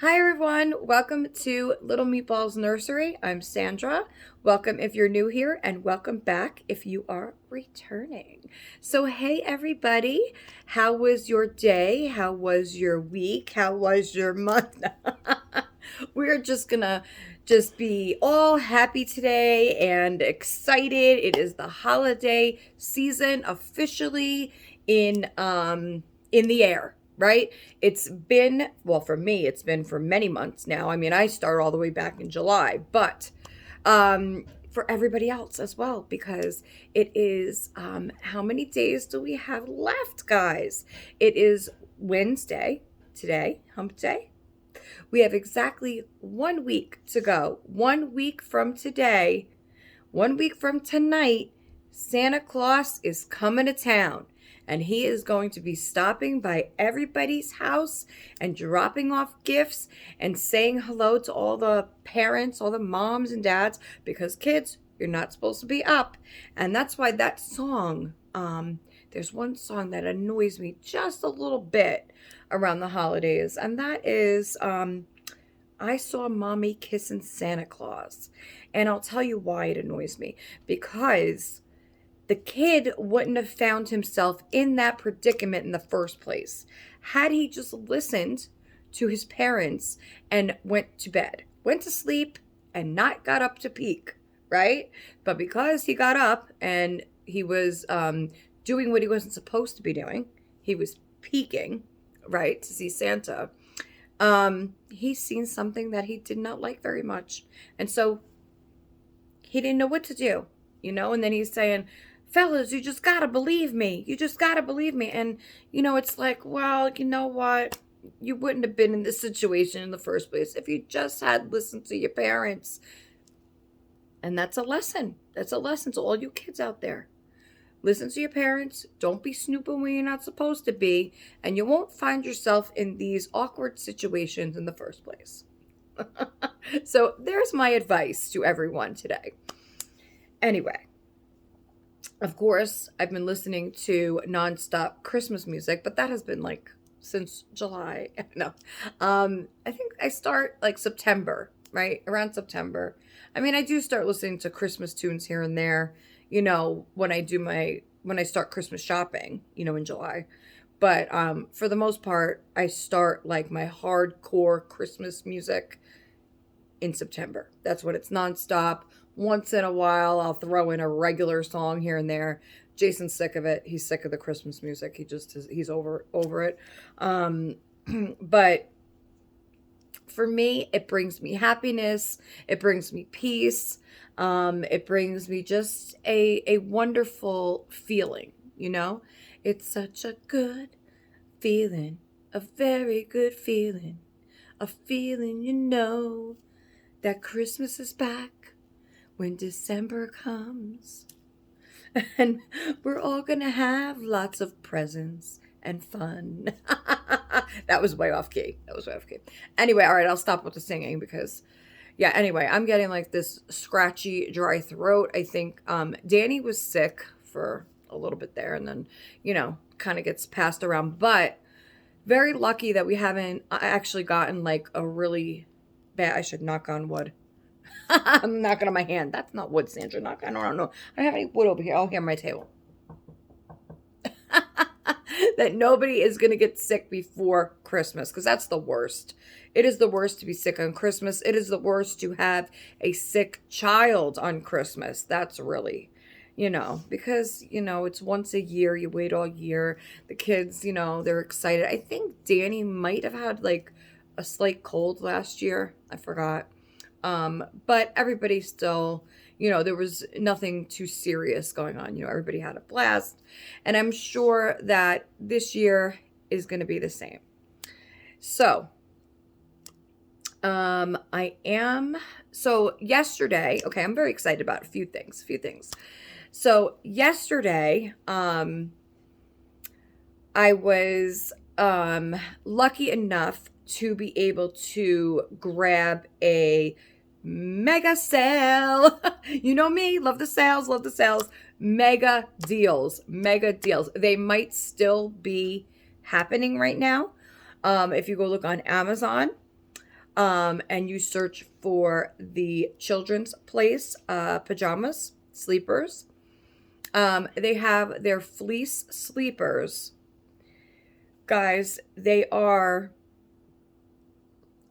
Hi everyone, welcome to Little Meatballs Nursery. I'm Sandra. Welcome if you're new here, and welcome back if you are returning. So, hey everybody, how was your day? How was your week? How was your month? We're just gonna be all happy today and excited. It is the holiday season officially in the air, right? It's been, well, for me, it's been for many months now. I mean, I start all the way back in July, but for everybody else as well, because it is, how many days do we have left, guys? It is Wednesday today, hump day. We have exactly 1 week to go. 1 week from today, 1 week from tonight, Santa Claus is coming to town, and he is going to be stopping by everybody's house and dropping off gifts and saying hello to all the parents, all the moms and dads, because kids, you're not supposed to be up. And that's why that song, there's one song that annoys me just a little bit around the holidays, and that is I Saw Mommy Kissing Santa Claus. And I'll tell you why it annoys me. Because the kid wouldn't have found himself in that predicament in the first place had he just listened to his parents and went to bed, went to sleep, and not got up to peek, right? But because he got up and he was doing what he wasn't supposed to be doing, he was peeking, right, to see Santa. He's seen something that he did not like very much. And so he didn't know what to do, and then he's saying, fellas, you just gotta believe me. You just gotta believe me. And, it's like, well, you know what? You wouldn't have been in this situation in the first place if you just had listened to your parents. And that's a lesson. That's a lesson to all you kids out there. Listen to your parents. Don't be snooping when you're not supposed to be. And you won't find yourself in these awkward situations in the first place. So there's my advice to everyone today. Anyway, of course, I've been listening to nonstop Christmas music, but that has been like since July. No, I think I start like September, right? Around September. I mean, I do start listening to Christmas tunes here and there, when I start Christmas shopping, in July. But for the most part, I start like my hardcore Christmas music in September. That's when it's nonstop. Once in a while, I'll throw in a regular song here and there. Jason's sick of it. He's sick of the Christmas music. He's over it. But for me, it brings me happiness. It brings me peace. It brings me just a wonderful feeling. It's such a good feeling, a very good feeling, a feeling that Christmas is back when December comes. And we're all gonna have lots of presents and fun. That was way off key. Anyway, all right, I'll stop with the singing because, yeah, anyway, I'm getting like this scratchy, dry throat. I think Danny was sick for a little bit there and then, kind of gets passed around. But very lucky that we haven't actually gotten like a really bad, I should knock on wood. I'm knocking on my hand. That's not wood, Sandra. I don't know. I don't have any wood over here. Oh, here on my table. That nobody is going to get sick before Christmas, because that's the worst. It is the worst to be sick on Christmas. It is the worst to have a sick child on Christmas. That's really, because, it's once a year. You wait all year. The kids, they're excited. I think Danny might have had like a slight cold last year. I forgot. But everybody still, there was nothing too serious going on. Everybody had a blast. And I'm sure that this year is going to be the same. So, so yesterday, okay, I'm very excited about a few things. So yesterday, I was, lucky enough to be able to grab a mega sale. You know me, love the sales. Mega deals. They might still be happening right now. If you go look on Amazon, and you search for the Children's Place pajamas, sleepers. They have their fleece sleepers. Guys, they are,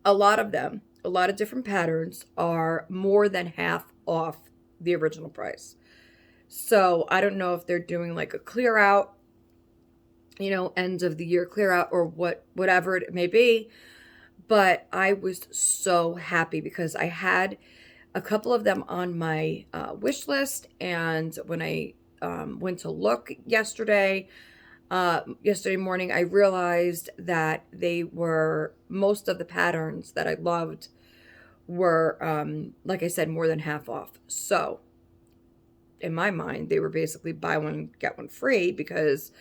a lot of them, a lot of different patterns are more than half off the original price. So I don't know if they're doing like a clear out, end of the year clear out or whatever it may be. But I was so happy because I had a couple of them on my wish list. And when I went to look yesterday morning, I realized that most of the patterns that I loved were, like I said, more than half off. So in my mind, they were basically buy one, get one free because,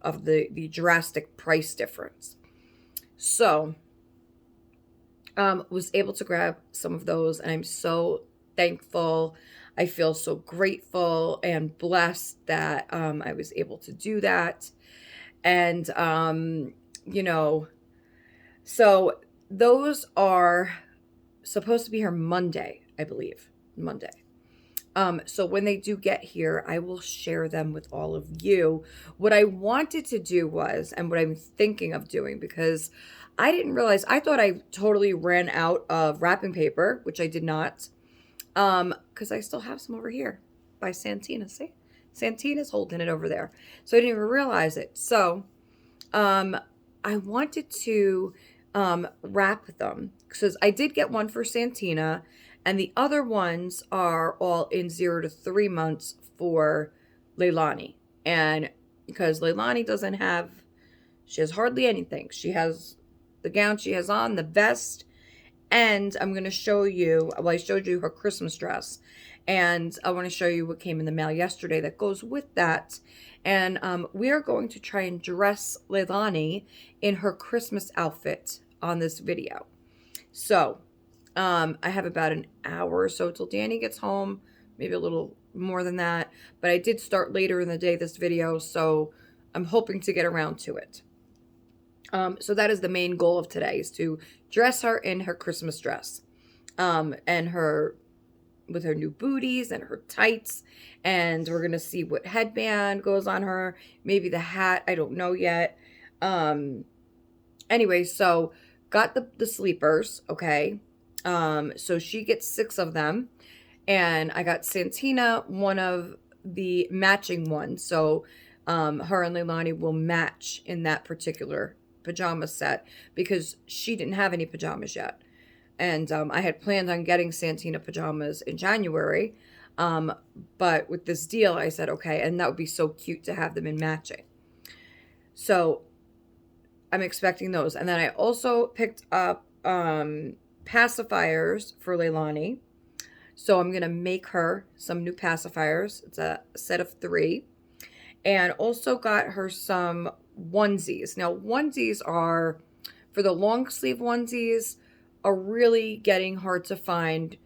of the drastic price difference. So was able to grab some of those, and I'm so thankful. I feel so grateful and blessed that I was able to do that. And, so those are supposed to be here Monday, I believe. Monday. So when they do get here, I will share them with all of you. What I wanted to do was, and what I'm thinking of doing, because I didn't realize, I thought I totally ran out of wrapping paper, which I did not. Because I still have some over here by Santina. See? Santina's holding it over there. So I didn't even realize it. So, I wanted to, wrap them because I did get one for Santina, and the other ones are all in 0 to 3 months for Lelani. And because Lelani she has hardly anything. She has the gown she has on, the vest, and I'm going to show you, I showed you her Christmas dress, and I want to show you what came in the mail yesterday that goes with that. And we are going to try and dress Lelani in her Christmas outfit on this video. So I have about an hour or so till Danny gets home, maybe a little more than that. But I did start later in the day this video, so I'm hoping to get around to it. So that is the main goal of today, is to dress her in her Christmas dress, and with her new booties and her tights. And we're going to see what headband goes on her, maybe the hat. I don't know yet. Anyway, so got the sleepers. Okay. So she gets 6 of them, and I got Santina one of the matching ones. So, her and Lelani will match in that particular pajama set because she didn't have any pajamas yet. And I had planned on getting Santina pajamas in January. But with this deal, I said, okay, and that would be so cute to have them in matching. So I'm expecting those. And then I also picked up pacifiers for Lelani. So I'm going to make her some new pacifiers. It's a set of 3. And also got her some onesies. Now, onesies are, for the long sleeve onesies, are really getting hard to find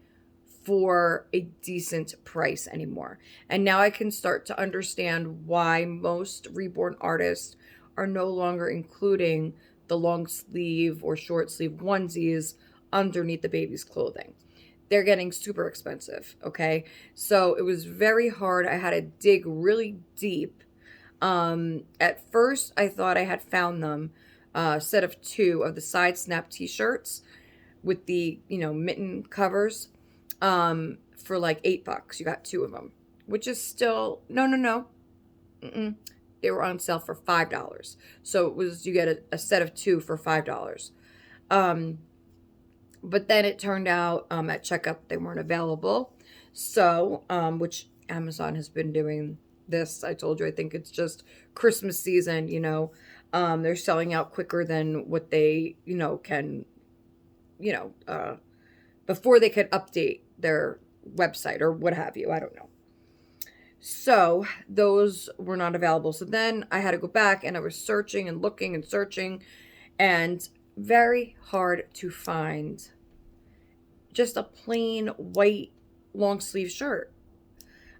for a decent price anymore. And now I can start to understand why most Reborn artists are no longer including the long sleeve or short sleeve onesies underneath the baby's clothing. They're getting super expensive, okay? So it was very hard. I had to dig really deep. At first, I thought I had found them, a set of 2 of the side snap t-shirts with the, mitten covers, for like $8. You got 2 of them, which is still, no. They were on sale for $5. So you get a set of 2 for $5. But then it turned out, at checkout, they weren't available. So, which Amazon has been doing this. I told you, I think it's just Christmas season, they're selling out quicker than what they, can, before they could update their website or what have you. I don't know. So those were not available. So then I had to go back, and I was searching and looking and searching, and very hard to find just a plain white long sleeve shirt.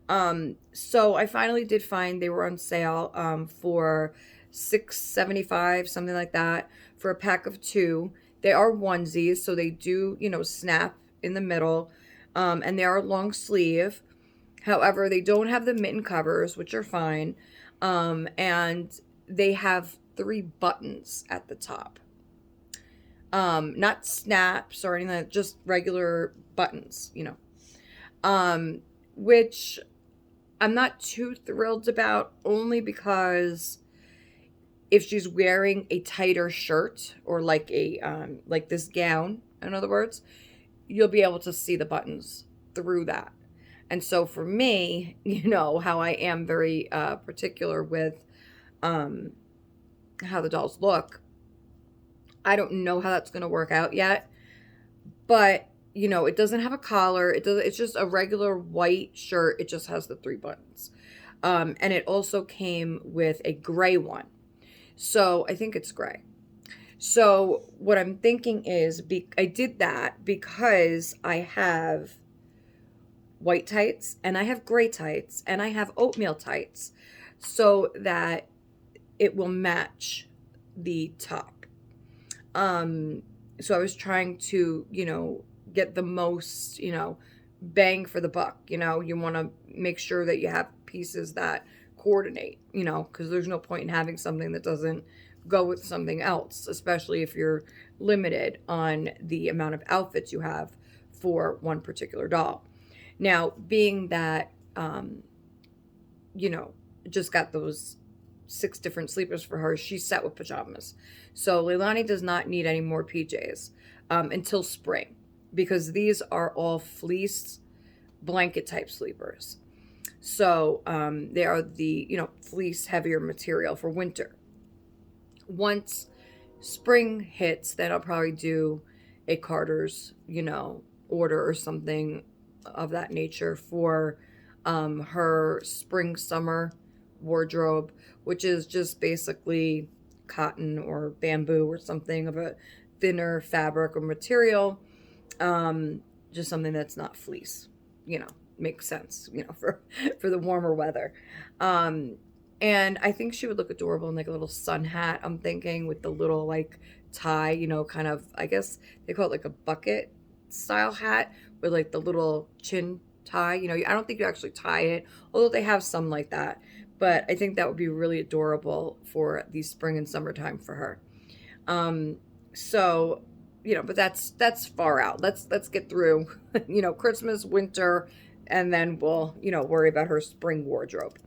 So I finally did find they were on sale for $6.75, something like that, for a pack of 2. They are onesies, so they do, snap in the middle, and they are long sleeve. However, they don't have the mitten covers, which are fine, and they have 3 buttons at the top. Not snaps or anything, just regular buttons, which I'm not too thrilled about, only because if she's wearing a tighter shirt or like like this gown, in other words, you'll be able to see the buttons through that. And so for me, how I am very particular with how the dolls look, I don't know how that's going to work out yet, but it doesn't have a collar. It's just a regular white shirt. It just has the 3 buttons. And it also came with a gray one. So I think it's gray. So what I'm thinking is I did that because I have white tights and I have gray tights and I have oatmeal tights, so that it will match the top. So I was trying to, get the most, bang for the buck. You want to make sure that you have pieces that coordinate, because there's no point in having something that doesn't go with something else, especially if you're limited on the amount of outfits you have for one particular doll. Now, being that, just got those 6 different sleepers for her, she's set with pajamas. So Lelani does not need any more PJs until spring, because these are all fleece blanket type sleepers. So they are the, fleece heavier material for winter. Once spring hits, then I'll probably do a Carter's, order or something of that nature for her spring summer wardrobe, which is just basically cotton or bamboo or something of a thinner fabric or material, just something that's not fleece, makes sense, for the warmer weather. And I think she would look adorable in like a little sun hat, I'm thinking, with the little like tie, kind of, I guess they call it like a bucket style hat with like the little chin tie. I don't think you actually tie it, although they have some like that. But I think that would be really adorable for the spring and summertime for her. So, but that's far out. Let's get through, Christmas, winter, and then we'll, worry about her spring wardrobe.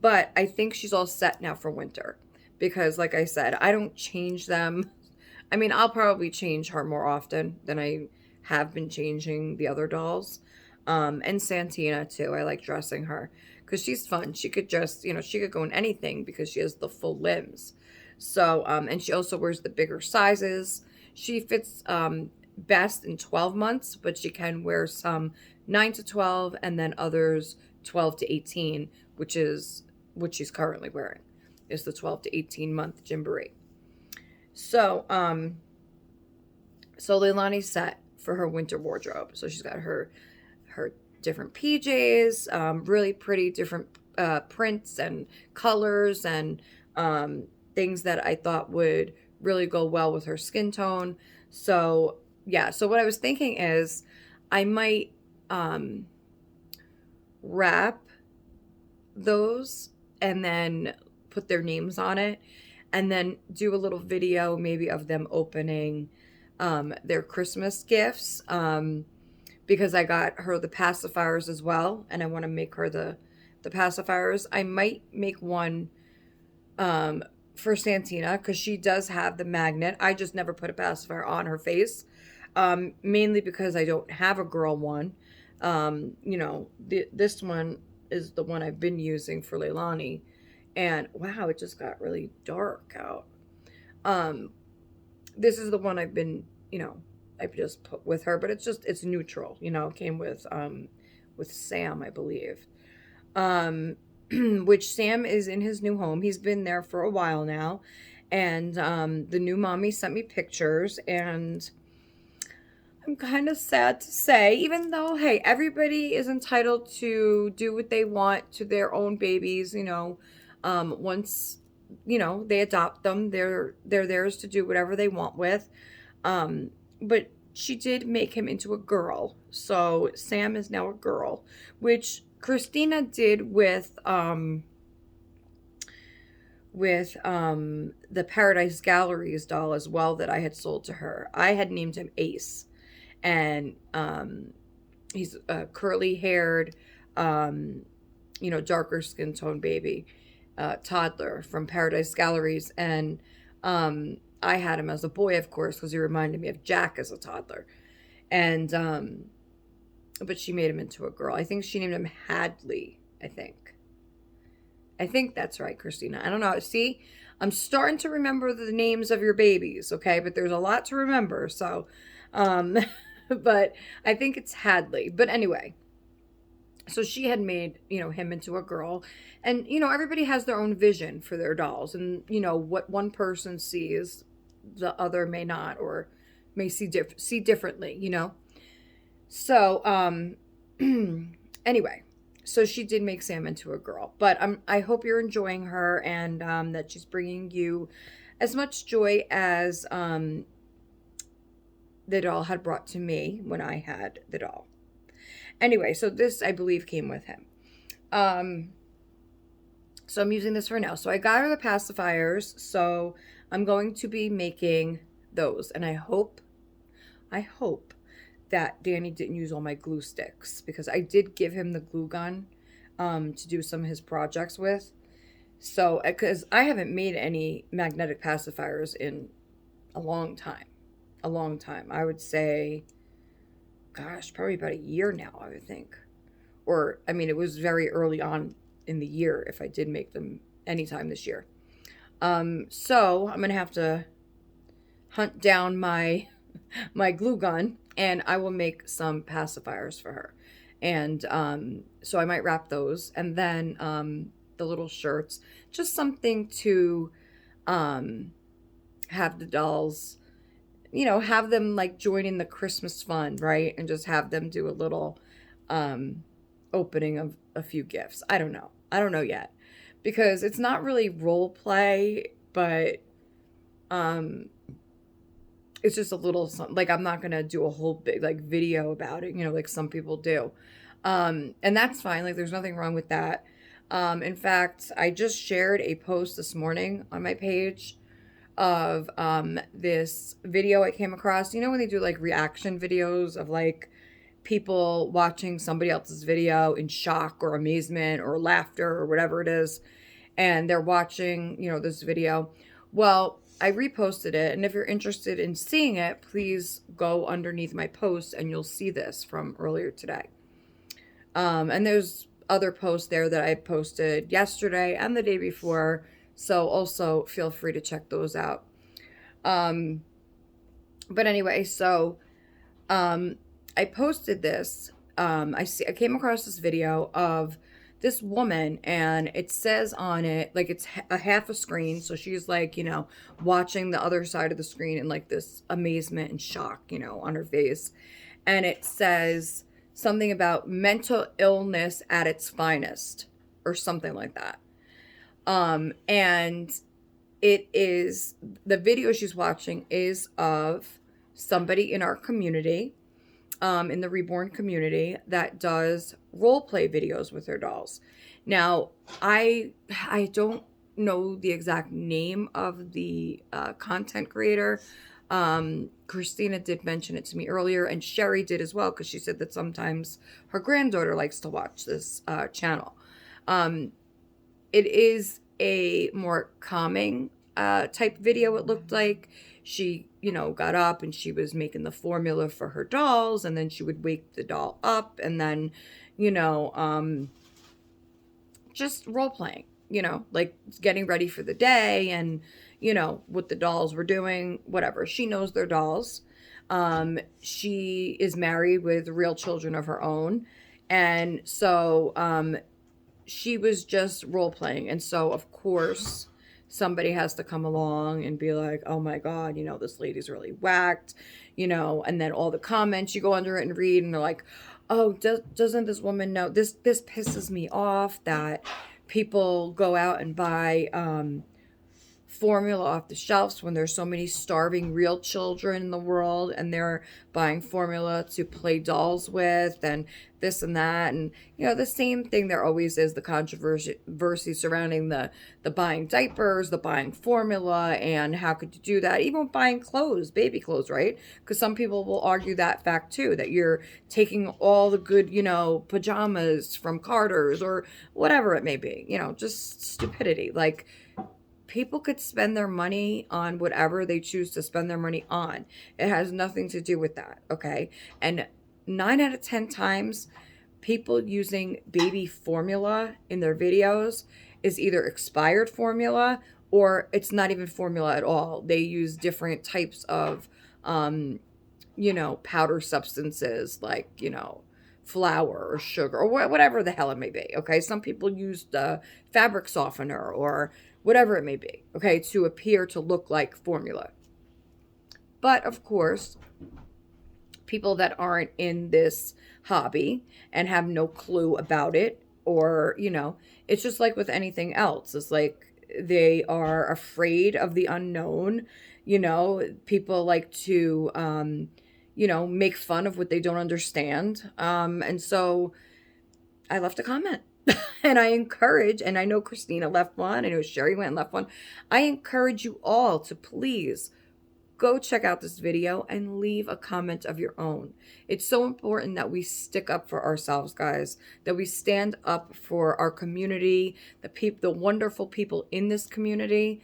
But I think she's all set now for winter because, like I said, I don't change them. I mean, I'll probably change her more often than I have been changing the other dolls. And Santina too. I like dressing her because she's fun. She could just, she could go in anything because she has the full limbs. So, and she also wears the bigger sizes. She fits best in 12 months, but she can wear some 9 to 12 and then others 12 to 18, which is what she's currently wearing, is the 12 to 18 month Gymboree. So, so Leilani's set for her winter wardrobe. So she's got her different PJs, really pretty different prints and colors and things that I thought would really go well with her skin tone. So yeah, so what I was thinking is I might wrap those and then put their names on it and then do a little video maybe of them opening their Christmas gifts, because I got her the pacifiers as well and I want to make her the pacifiers. I might make one for Santina because she does have the magnet. I just never put a pacifier on her face, mainly because I don't have a girl one. This one is the one I've been using for Lelani, and wow, it just got really dark out. This is the one I've been, I just put with her, but it's neutral, it came with Sam, I believe. Which Sam is in his new home. He's been there for a while now, and the new mommy sent me pictures, and I'm kind of sad to say, even though, hey, everybody is entitled to do what they want to their own babies, once, they adopt them, they're theirs to do whatever they want with. But she did make him into a girl. So Sam is now a girl, which Christina did with the Paradise Galleries doll as well that I had sold to her. I had named him Ace, and he's a curly haired, darker skin tone baby, toddler from Paradise Galleries, and I had him as a boy, of course, because he reminded me of Jack as a toddler, and but she made him into a girl. I think she named him Hadley. I think that's right, Christina. I don't know. See, I'm starting to remember the names of your babies, okay? But there's a lot to remember, so, but I think it's Hadley. But anyway, so she had made, him into a girl. And, everybody has their own vision for their dolls. And, what one person sees, the other may not, or may see differently. So, anyway. So she did make Sam into a girl, but I hope you're enjoying her, and that she's bringing you as much joy as the doll had brought to me when I had the doll. Anyway, so this, I believe, came with him. So I'm using this for now. So I got her the pacifiers, so I'm going to be making those, and I hope that Danny didn't use all my glue sticks, because I did give him the glue gun to do some of his projects with. So, because I haven't made any magnetic pacifiers in a long time. I would say, gosh, probably about a year now, I would think. Or, I mean, it was very early on in the year if I did make them anytime this year. So I'm going to have to hunt down my glue gun, and I will make some pacifiers for her. And so I might wrap those, and then the little shirts, just something to have the dolls, have them like join in the Christmas fun, right? And just have them do a little opening of a few gifts. I don't know yet, because it's not really role play, but it's just a little something. Like, I'm not going to do a whole big, like, video about it, like some people do. And that's fine. Like, there's nothing wrong with that. In fact, I just shared a post this morning on my page of this video I came across. When they do, like, reaction videos of, like, people watching somebody else's video in shock or amazement or laughter or whatever it is, and they're watching, this video. Well, I reposted it, and if you're interested in seeing it, please go underneath my post and you'll see this from earlier today. And there's other posts there that I posted yesterday and the day before, so also feel free to check those out. But anyway, so I posted this. I came across this video of this woman, and it says on it, like, it's a half a screen, so she's like, watching the other side of the screen in like this amazement and shock, on her face, and it says something about mental illness at its finest, or something like that. And it is, the video she's watching is of somebody in our community, in the Reborn community, that does role play videos with their dolls. Now, I don't know the exact name of the content creator. Christina did mention it to me earlier, and Sherry did as well, because she said that sometimes her granddaughter likes to watch this channel. It is a more calming type video, it looked like. She, got up and she was making the formula for her dolls, and then she would wake the doll up, and then, just role playing, like getting ready for the day, and, what the dolls were doing, whatever. She knows their dolls. She is married with real children of her own. And so she was just role playing. And so, of course, somebody has to come along and be like, oh my God, this lady's really whacked, and then all the comments, you go under it and read, and they're like, oh, doesn't this woman know, this pisses me off that people go out and buy formula off the shelves when there's so many starving real children in the world and they're buying formula to play dolls with and this and that. And the same thing, there always is the controversy surrounding the buying diapers, the buying formula, and how could you do that, even buying clothes, baby clothes, right? Because some people will argue that fact too, that you're taking all the good pajamas from Carter's or whatever it may be, just stupidity. Like, people could spend their money on whatever they choose to spend their money on. It has nothing to do with that, okay? And 9 out of 10 times, people using baby formula in their videos is either expired formula or it's not even formula at all. They use different types of, powder substances like, flour or sugar or whatever the hell it may be, okay? Some people use the fabric softener or whatever it may be, okay, to appear to look like formula. But of course, people that aren't in this hobby and have no clue about it, or, it's just like with anything else. It's like they are afraid of the unknown. People like to, make fun of what they don't understand. And so I left a comment. And I encourage, and I know Christina left one, I know Sherry went and left one. I encourage you all to please go check out this video and leave a comment of your own. It's so important that we stick up for ourselves, guys, that we stand up for our community, the wonderful people in this community,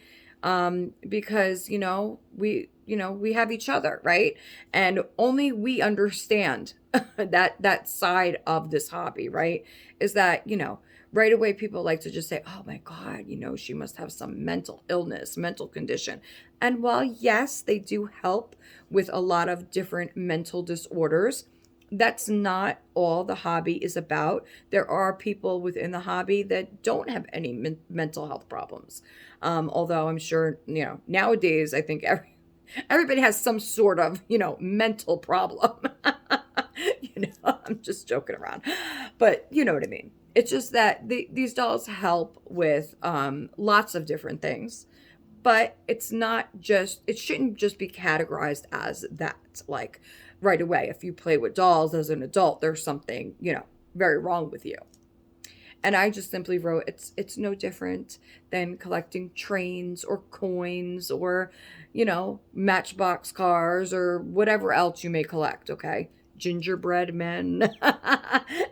because, we have each other, right? And only we understand that side of this hobby, right? Is that, right away people like to just say, oh my God, she must have some mental illness, mental condition. And while yes, they do help with a lot of different mental disorders, that's not all the hobby is about. There are people within the hobby that don't have any mental health problems. Although I'm sure, nowadays, I think everybody has some sort of, mental problem. I'm just joking around. But you know what I mean. It's just that these dolls help with lots of different things. But it shouldn't just be categorized as that. Like, right away, if you play with dolls as an adult, there's something, very wrong with you. And I just simply wrote, it's no different than collecting trains or coins or, Matchbox cars or whatever else you may collect, okay? Gingerbread men,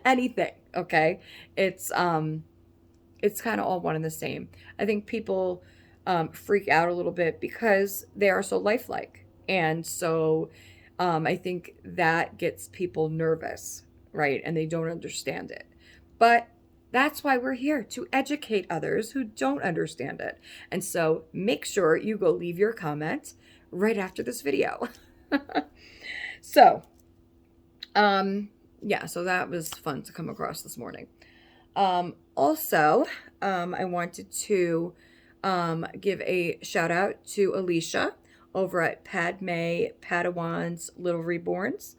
anything, okay? It's kind of all one and the same. I think people freak out a little bit because they are so lifelike. And so I think that gets people nervous, right? And they don't understand it. But that's why we're here, to educate others who don't understand it. And so make sure you go leave your comment right after this video. So, so that was fun to come across this morning. Also, I wanted to give a shout out to Alicia over at Padme Padawan's Little Reborns.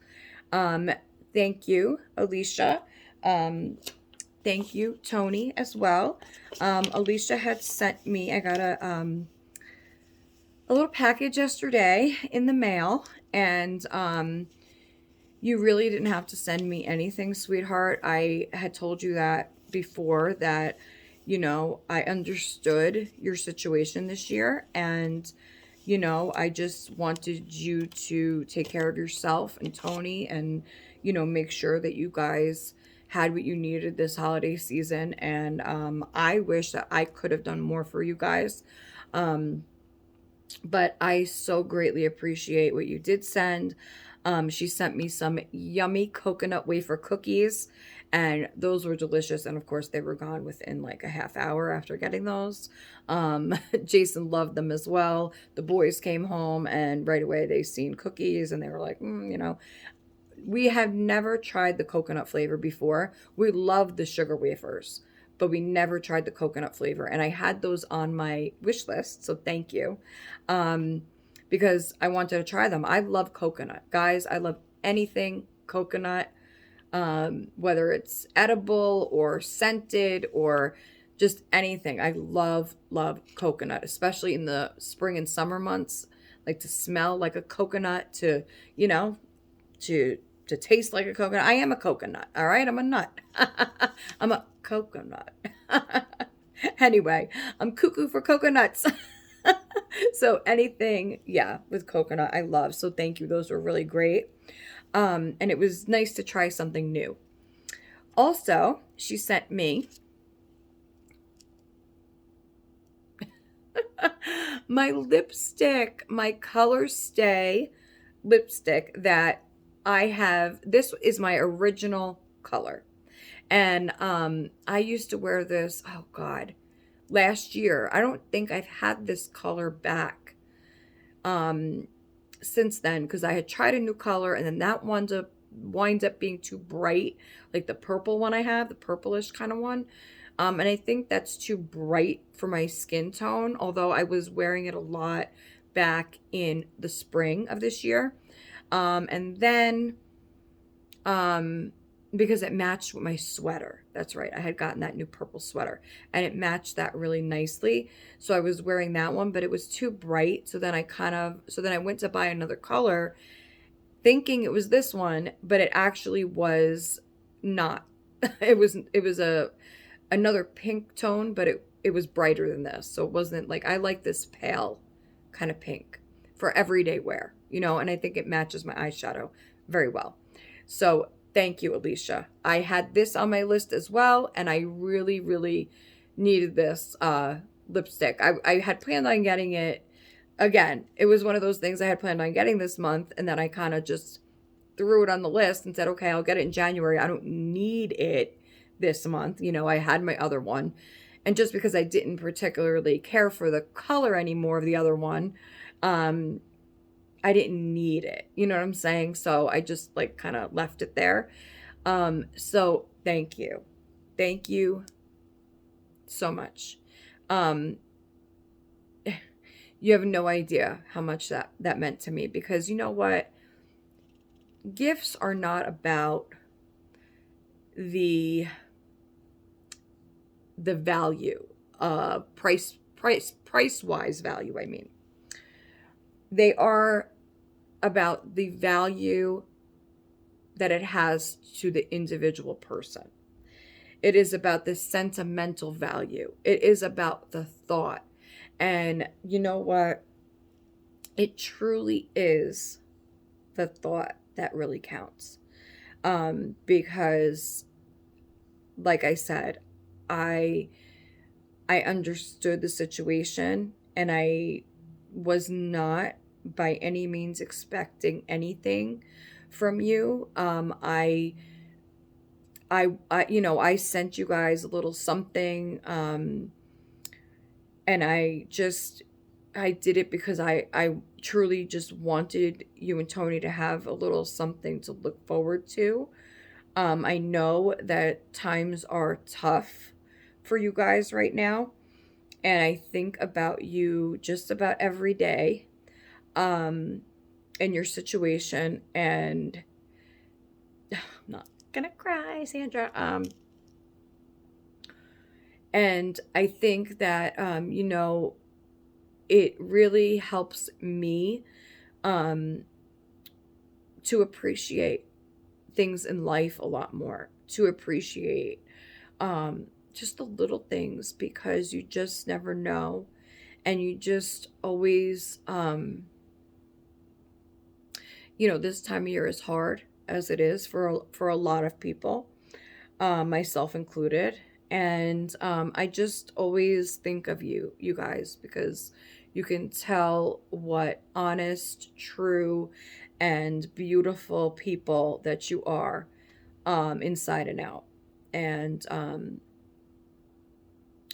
Thank you, Alicia. Thank you, Tony, as well. Alicia had sent me, I got a little package yesterday in the mail, and you really didn't have to send me anything, sweetheart. I had told you that before, that, I understood your situation this year, and, I just wanted you to take care of yourself and Tony and, make sure that you guys had what you needed this holiday season. And I wish that I could have done more for you guys. But I so greatly appreciate what you did send. She sent me some yummy coconut wafer cookies, and those were delicious. And of course, they were gone within like a half hour after getting those. Jason loved them as well. The boys came home and right away they seen cookies and they were like, we have never tried the coconut flavor before. We love the sugar wafers, but we never tried the coconut flavor. And I had those on my wish list, so thank you. Because I wanted to try them. I love coconut. Guys, I love anything coconut, whether it's edible or scented or just anything. I love, love coconut, especially in the spring and summer months. Like to smell like a coconut, to, you know, to to taste like a coconut. I am a coconut, all right? I'm a nut. I'm a coconut. Anyway, I'm cuckoo for coconuts. So anything, yeah, with coconut, I love. So thank you. Those were really great. And it was nice to try something new. Also, she sent me my lipstick, my Color Stay lipstick that I have. This is my original color. And I used to wear this, oh God, last year. I don't think I've had this color back um, since then, because I had tried a new color and then that winds up being too bright, like the purple one I have, the purplish kind of one. And I think that's too bright for my skin tone, although I was wearing it a lot back in the spring of this year. And then because it matched with my sweater. That's right. I had gotten that new purple sweater and it matched that really nicely. So I was wearing that one, but it was too bright. So then I went to buy another color thinking it was this one, but it actually was not. It was another pink tone, but it was brighter than this. So it wasn't like, I like this pale kind of pink for everyday wear, and I think it matches my eyeshadow very well. So thank you, Alicia. I had this on my list as well, and I really, really needed this lipstick. I had planned on getting it again. It was one of those things I had planned on getting this month, and then I kind of just threw it on the list and said, okay, I'll get it in January. I don't need it this month. I had my other one. And just because I didn't particularly care for the color anymore of the other one, I didn't need it. You know what I'm saying? So I just like kind of left it there. So thank you. Thank you so much. You have no idea how much that meant to me, because you know what? Gifts are not about the value, price wise value, I mean. They are about the value that it has to the individual person. It is about the sentimental value. It is about the thought. And you know what? It truly is the thought that really counts. Because like I said, I understood the situation, and I was not by any means expecting anything from you. I sent you guys a little something, and I did it because I truly just wanted you and Tony to have a little something to look forward to. I know that times are tough for you guys right now, and I think about you just about every day, in your situation, and I'm not gonna cry, Sandra. And I think that, it really helps me, to appreciate things in life a lot more, to appreciate, just the little things, because you just never know. And you just always, this time of year is hard, as it is for a lot of people, myself included. And I just always think of you guys, because you can tell what honest, true, and beautiful people that you are, inside and out. And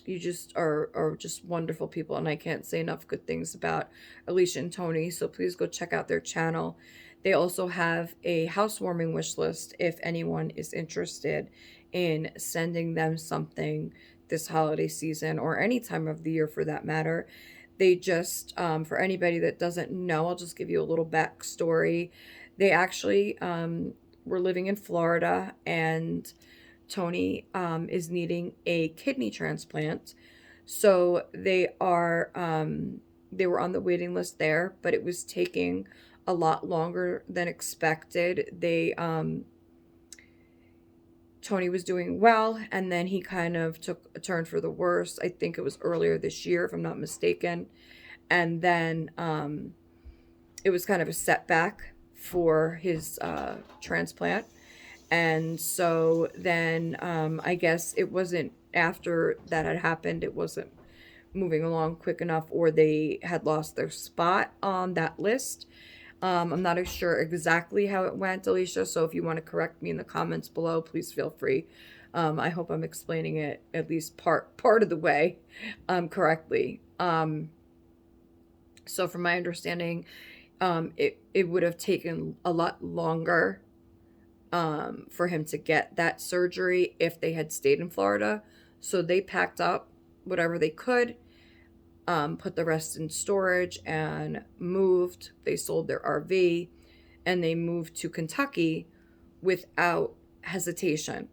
you just are just wonderful people, and I can't say enough good things about Alicia and Tony. So please go check out their channel. They also have a housewarming wish list if anyone is interested in sending them something this holiday season, or any time of the year for that matter. They just, for anybody that doesn't know, I'll just give you a little backstory. They actually were living in Florida, and Tony is needing a kidney transplant. So they were on the waiting list there, but it was taking a lot longer than expected. Tony was doing well, and then he kind of took a turn for the worse. I think it was earlier this year, if I'm not mistaken. And then it was kind of a setback for his transplant. And so then I guess it wasn't, after that had happened, it wasn't moving along quick enough, or they had lost their spot on that list. I'm not sure exactly how it went, Alicia, so if you want to correct me in the comments below, please feel free. I hope I'm explaining it at least part of the way correctly. So from my understanding, it would have taken a lot longer for him to get that surgery if they had stayed in Florida. So they packed up whatever they could, put the rest in storage, and moved. They sold their RV and they moved to Kentucky without hesitation.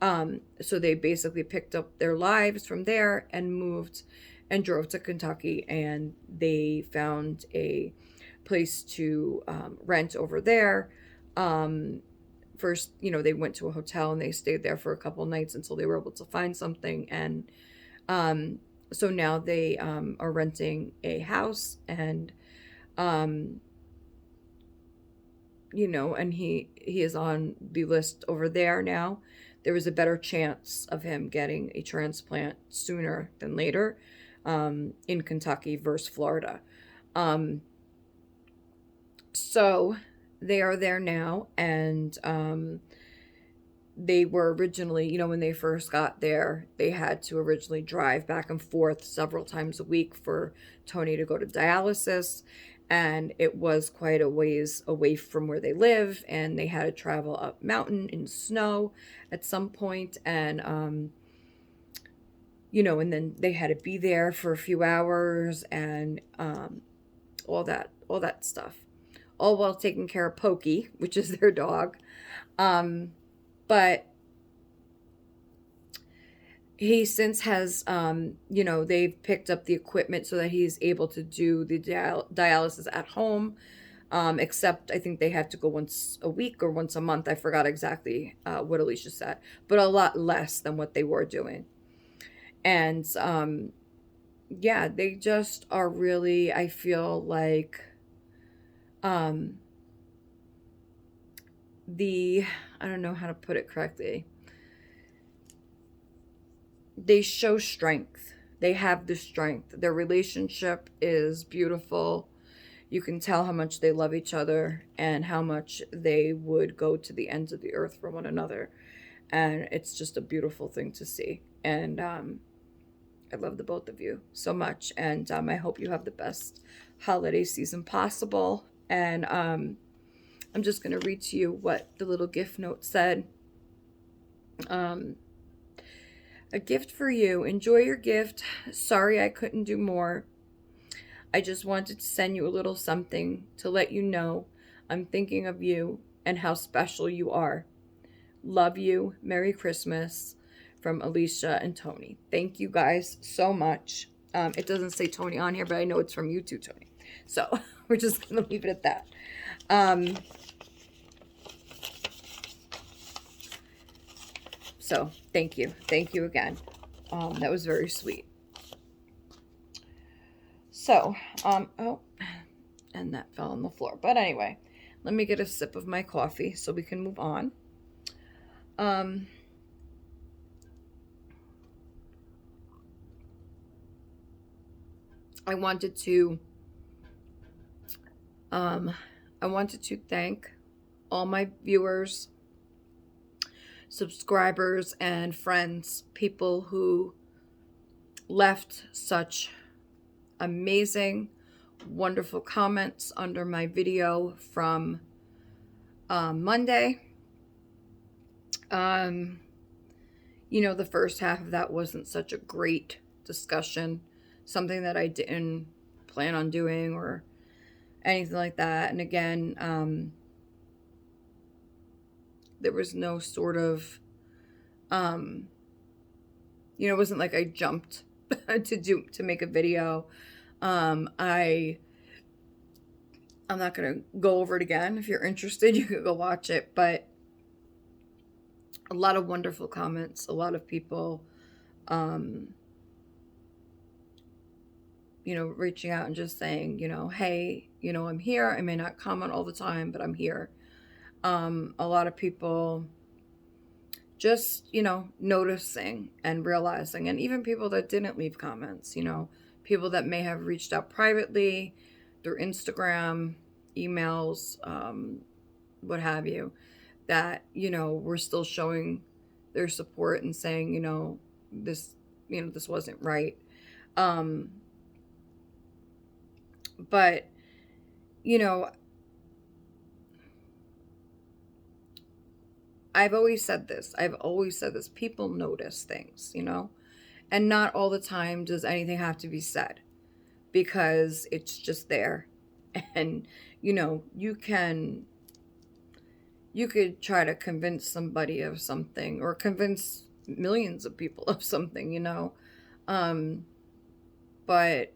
So they basically picked up their lives from there and moved and drove to Kentucky, and they found a place to rent over there. First, they went to a hotel and they stayed there for a couple nights until they were able to find something. And so now they are renting a house, and and he is on the list over there now. There was a better chance of him getting a transplant sooner than later in Kentucky versus Florida. So they are there now, and they were originally, when they first got there, they had to originally drive back and forth several times a week for Tony to go to dialysis, and it was quite a ways away from where they live, and they had to travel up mountain in snow at some point, and and then they had to be there for a few hours, and all that stuff, all while taking care of Pokey, which is their dog. But he since has, they've picked up the equipment so that he's able to do the dialysis at home. Except I think they have to go once a week or once a month. I forgot exactly what Alicia said, but a lot less than what they were doing. And yeah, they just are really, I feel like, I don't know how to put it correctly. They show strength. They have the strength. Their relationship is beautiful. You can tell how much they love each other and how much they would go to the ends of the earth for one another. And it's just a beautiful thing to see. And I love the both of you so much. And I hope you have the best holiday season possible. And I'm just going to read to you what the little gift note said. A gift for you. Enjoy your gift. Sorry I couldn't do more. I just wanted to send you a little something to let you know I'm thinking of you and how special you are. Love you. Merry Christmas. From Alicia and Tony. Thank you guys so much. It doesn't say Tony on here, but I know it's from you too, Tony. So we're just going to leave it at that. So thank you. Thank you again. That was very sweet. So, oh, and that fell on the floor. But anyway, let me get a sip of my coffee so we can move on. I wanted to thank all my viewers, subscribers, and friends, people who left such amazing, wonderful comments under my video from Monday. The first half of that wasn't such a great discussion, something that I didn't plan on doing or anything like that. And again, there was no sort of It wasn't like I jumped to make a video. I'm not going to go over it again. If you're interested, you can go watch it. But a lot of wonderful comments, a lot of people, reaching out and just saying, hey, I'm here. I may not comment all the time, but I'm here. A lot of people just, noticing and realizing, and even people that didn't leave comments, people that may have reached out privately through Instagram, emails, what have you, that, were still showing their support and saying, this, this wasn't right. But, I've always said this. People notice things, and not all the time does anything have to be said because it's just there. And, you could try to convince somebody of something or convince millions of people of something, but,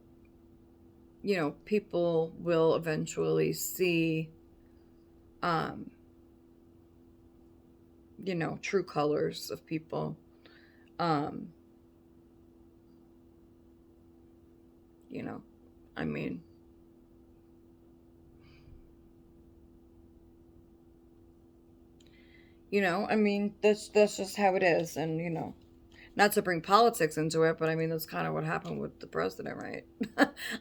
people will eventually see, true colors of people. I mean, that's just how it is. And, not to bring politics into it, but I mean, that's kind of what happened with the president, right?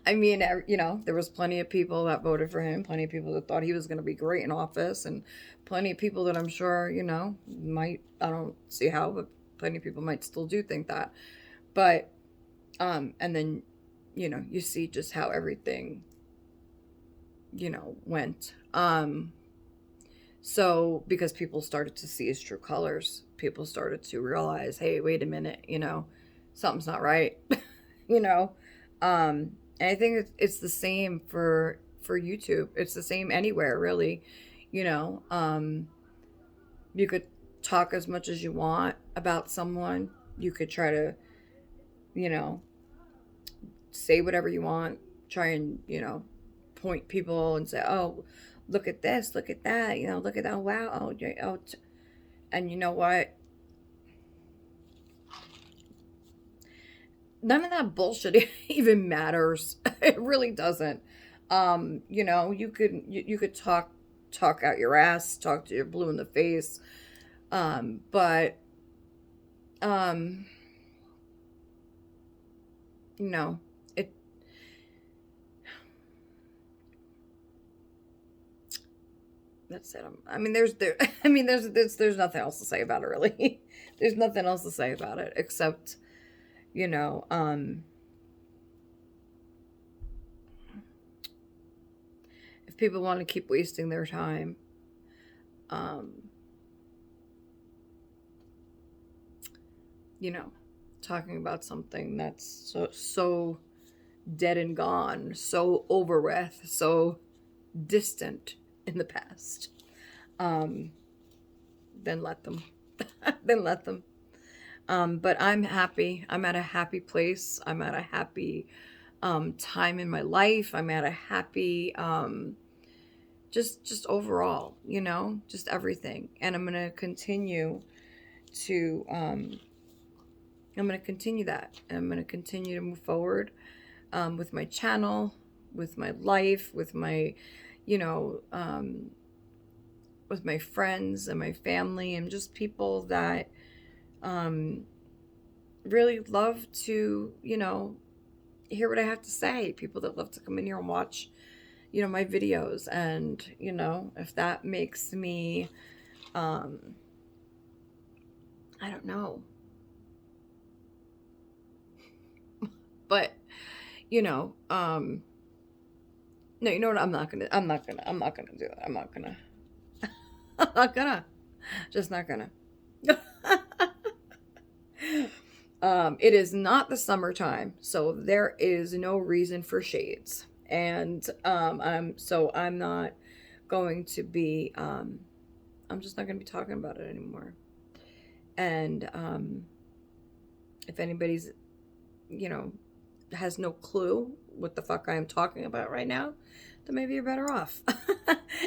I mean, there was plenty of people that voted for him, plenty of people that thought he was going to be great in office, and plenty of people that I'm sure, might, I don't see how, but plenty of people might still do think that. But, and then, you see just how everything, went. So, because people started to see his true colors, people started to realize, hey, wait a minute, something's not right, And I think it's the same for YouTube. It's the same anywhere, really. You could talk as much as you want about someone. You could try to, say whatever you want. Try and, point people and say, oh, look at this, look at that, look at that, wow, and you know what? None of that bullshit even matters. It really doesn't. You could talk out your ass, talk to your blue in the face, but it. That's it. There's nothing else to say about it, really. There's nothing else to say about it except, if people want to keep wasting their time, talking about something that's so dead and gone, so over with, so distant in the past, then let them. Then let them. But I'm happy. I'm at a happy place. I'm at a happy time in my life. I'm at a happy just overall, just everything. And I'm gonna continue to that. And I'm gonna continue to move forward with my channel, with my life, with my with my friends and my family, and just people that really love to, hear what I have to say. People that love to come in here and watch, my videos. And, if that makes me, I don't know. But, no, you know what? I'm not gonna do that. I'm not gonna. Just not gonna. It is not the summertime, so there is no reason for shades. And I'm not going to be I'm just not going to be talking about it anymore. And if anybody's, you know, has no clue what the fuck I'm talking about right now, then maybe you're better off.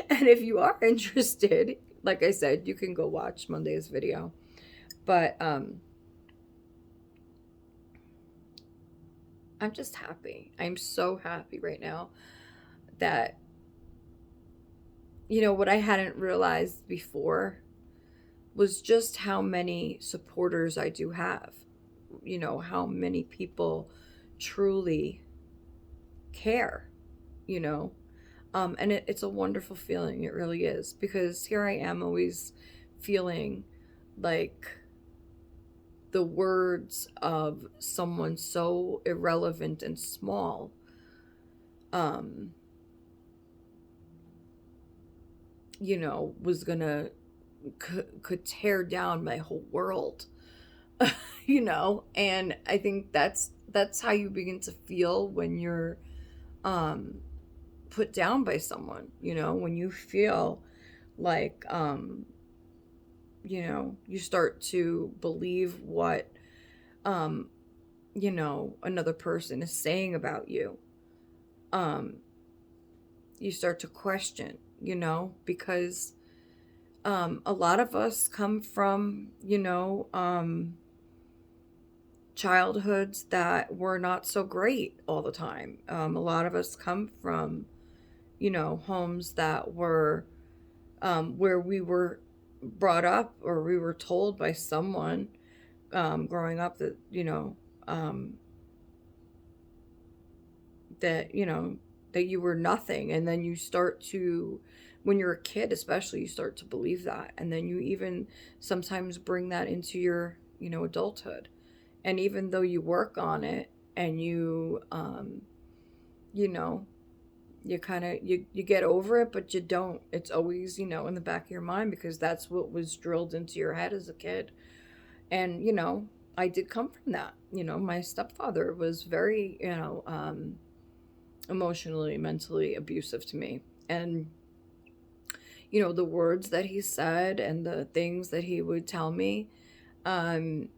And if you are interested, like I said, you can go watch Monday's video. But I'm just happy. I'm so happy right now that, you know, what I hadn't realized before was just how many supporters I do have. You know, how many people truly care, you know. And it's a wonderful feeling. It really is. Because here I am always feeling like the words of someone so irrelevant and small um you know was gonna could tear down my whole world. You know, and I think that's how you begin to feel when you're um put down by someone, you know, when you feel like you know, you start to believe what um you know, another person is saying about you. um you start to question, you know, because a lot of us come from, you know, childhoods that were not so great all the time. A lot of us come from, you know, homes that were where we were brought up or we were told by someone growing up that, um, you know, that you were nothing. And then you start to, when you're a kid especially, you start to believe that. And then you even sometimes bring that into your, you know, adulthood. And even though you work on it and you know, you kind of you get over it, but you don't. It's always, you know, in the back of your mind because that's what was drilled into your head as a kid. And you know, I did come from that. You know, my stepfather was very, you know, emotionally, mentally abusive to me. And you know, the words that he said and the things that he would tell me, um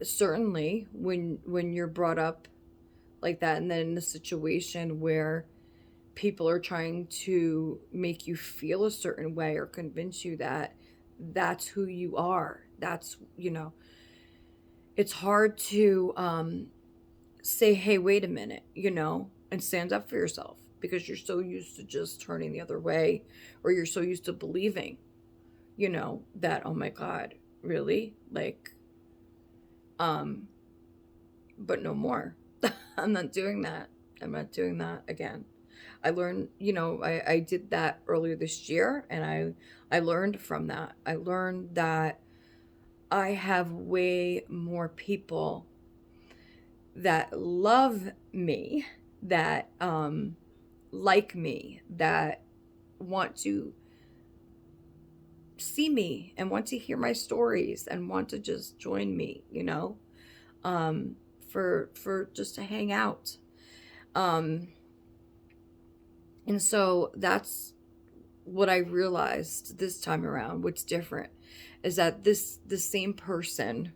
certainly when you're brought up like that, and then in a situation where people are trying to make you feel a certain way or convince you that that's who you are, that's, you know, it's hard to say, hey, wait a minute, you know, and stand up for yourself because you're so used to just turning the other way, or you're so used to believing, you know, that, oh my God, really? Like, um, but no more. I'm not doing that. I'm not doing that again. I learned, you know, I did that earlier this year, and I learned from that. I learned that I have way more people that love me, that like me, that want to see me and want to hear my stories and want to just join me, you know, um, for just to hang out. Um, and so that's what I realized this time around. What's different is that the same person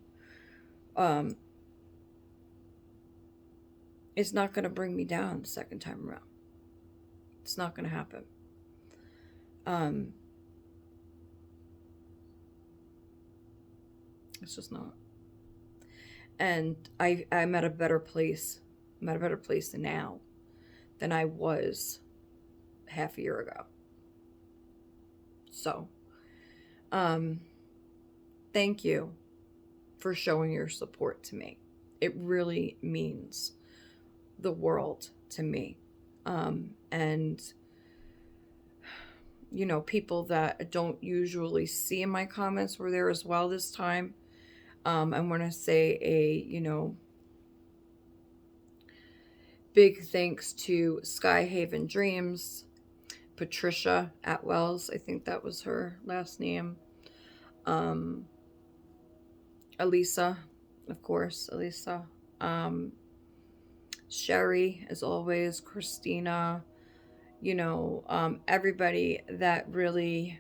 um, is not going to bring me down the second time around. It's not going to happen. Um, it's just not. And I'm at a better place. I'm at a better place now than I was half a year ago. So, um, thank you for showing your support to me. It really means the world to me. And, you know, people that don't usually see in my comments were there as well this time. I want to say you know, big thanks to Skyhaven Dreams, Patricia Atwells, I think that was her last name. Um, Elisa, of course, Elisa. Sherry, as always, Christina, you know, everybody that really,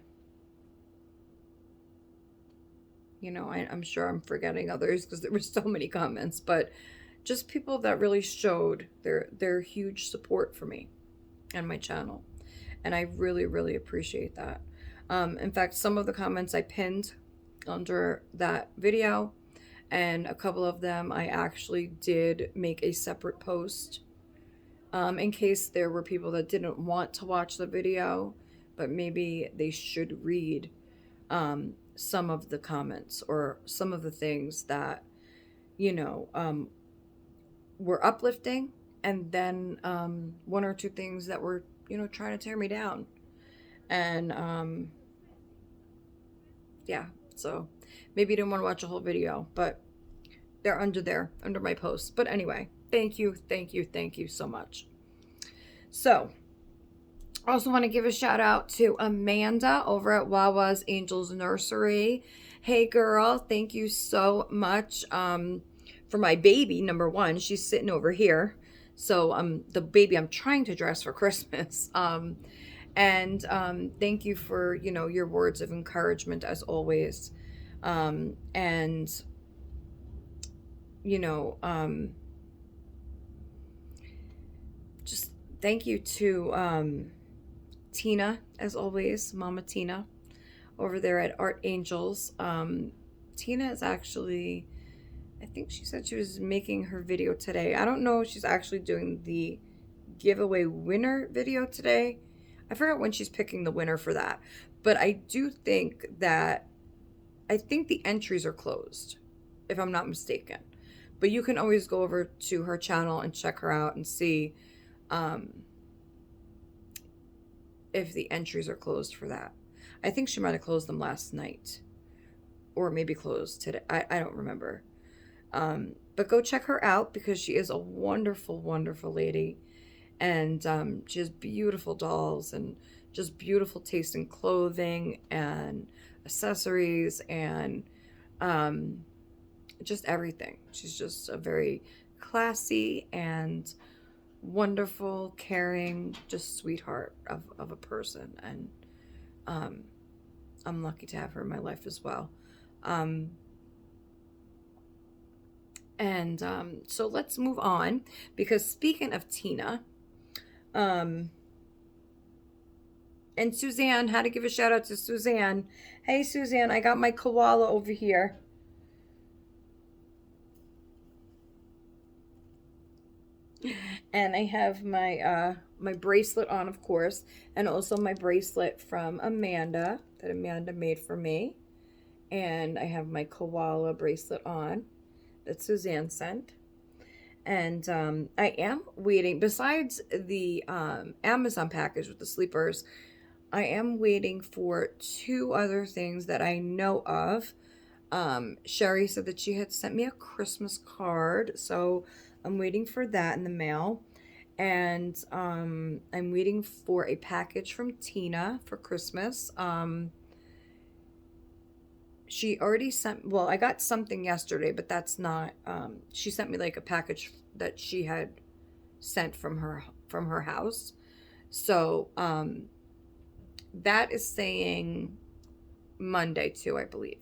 You know, I'm sure I'm forgetting others because there were so many comments, but just people that really showed their huge support for me and my channel. And I really, really appreciate that. In fact, some of the comments I pinned under that video, and a couple of them I actually did make a separate post in case there were people that didn't want to watch the video, but maybe they should read some of the comments or some of the things that, you know, were uplifting, and then one or two things that were, you know, trying to tear me down. And yeah, so maybe you didn't want to watch a whole video, but they're under my post. But anyway, thank you so much. So I also want to give a shout out to Amanda over at Wawa's Angels Nursery. Hey girl, thank you so much for my baby. Number one, she's sitting over here. So the baby I'm trying to dress for Christmas. And thank you for, you know, your words of encouragement as always. And you know, just thank you to Tina, as always, Mama Tina, over there at Art Angels. Tina is actually, I think she said she was making her video today. I don't know if she's actually doing the giveaway winner video today. I forgot when she's picking the winner for that. But I do think that, I think the entries are closed, if I'm not mistaken. But you can always go over to her channel and check her out and see if the entries are closed for that. I think she might have closed them last night, or maybe closed today. I don't remember. But go check her out because she is a wonderful, wonderful lady. And she has beautiful dolls and just beautiful taste in clothing and accessories and just everything. She's just a very classy and wonderful, caring, just sweetheart of a person. And I'm lucky to have her in my life as well. So let's move on, because speaking of Tina, and Suzanne, had to give a shout out to Suzanne. Hey Suzanne, I got my koala over here. And I have my my bracelet on, of course, and also my bracelet from Amanda that Amanda made for me. And I have my koala bracelet on that Suzanne sent. And I am waiting, besides the Amazon package with the sleepers, I am waiting for two other things that I know of. Sherry said that she had sent me a Christmas card, so I'm waiting for that in the mail. And I'm waiting for a package from Tina for Christmas. She already sent, well, I got something yesterday, but that's not, she sent me like a package that she had sent from her house. So that is saying Monday too, I believe.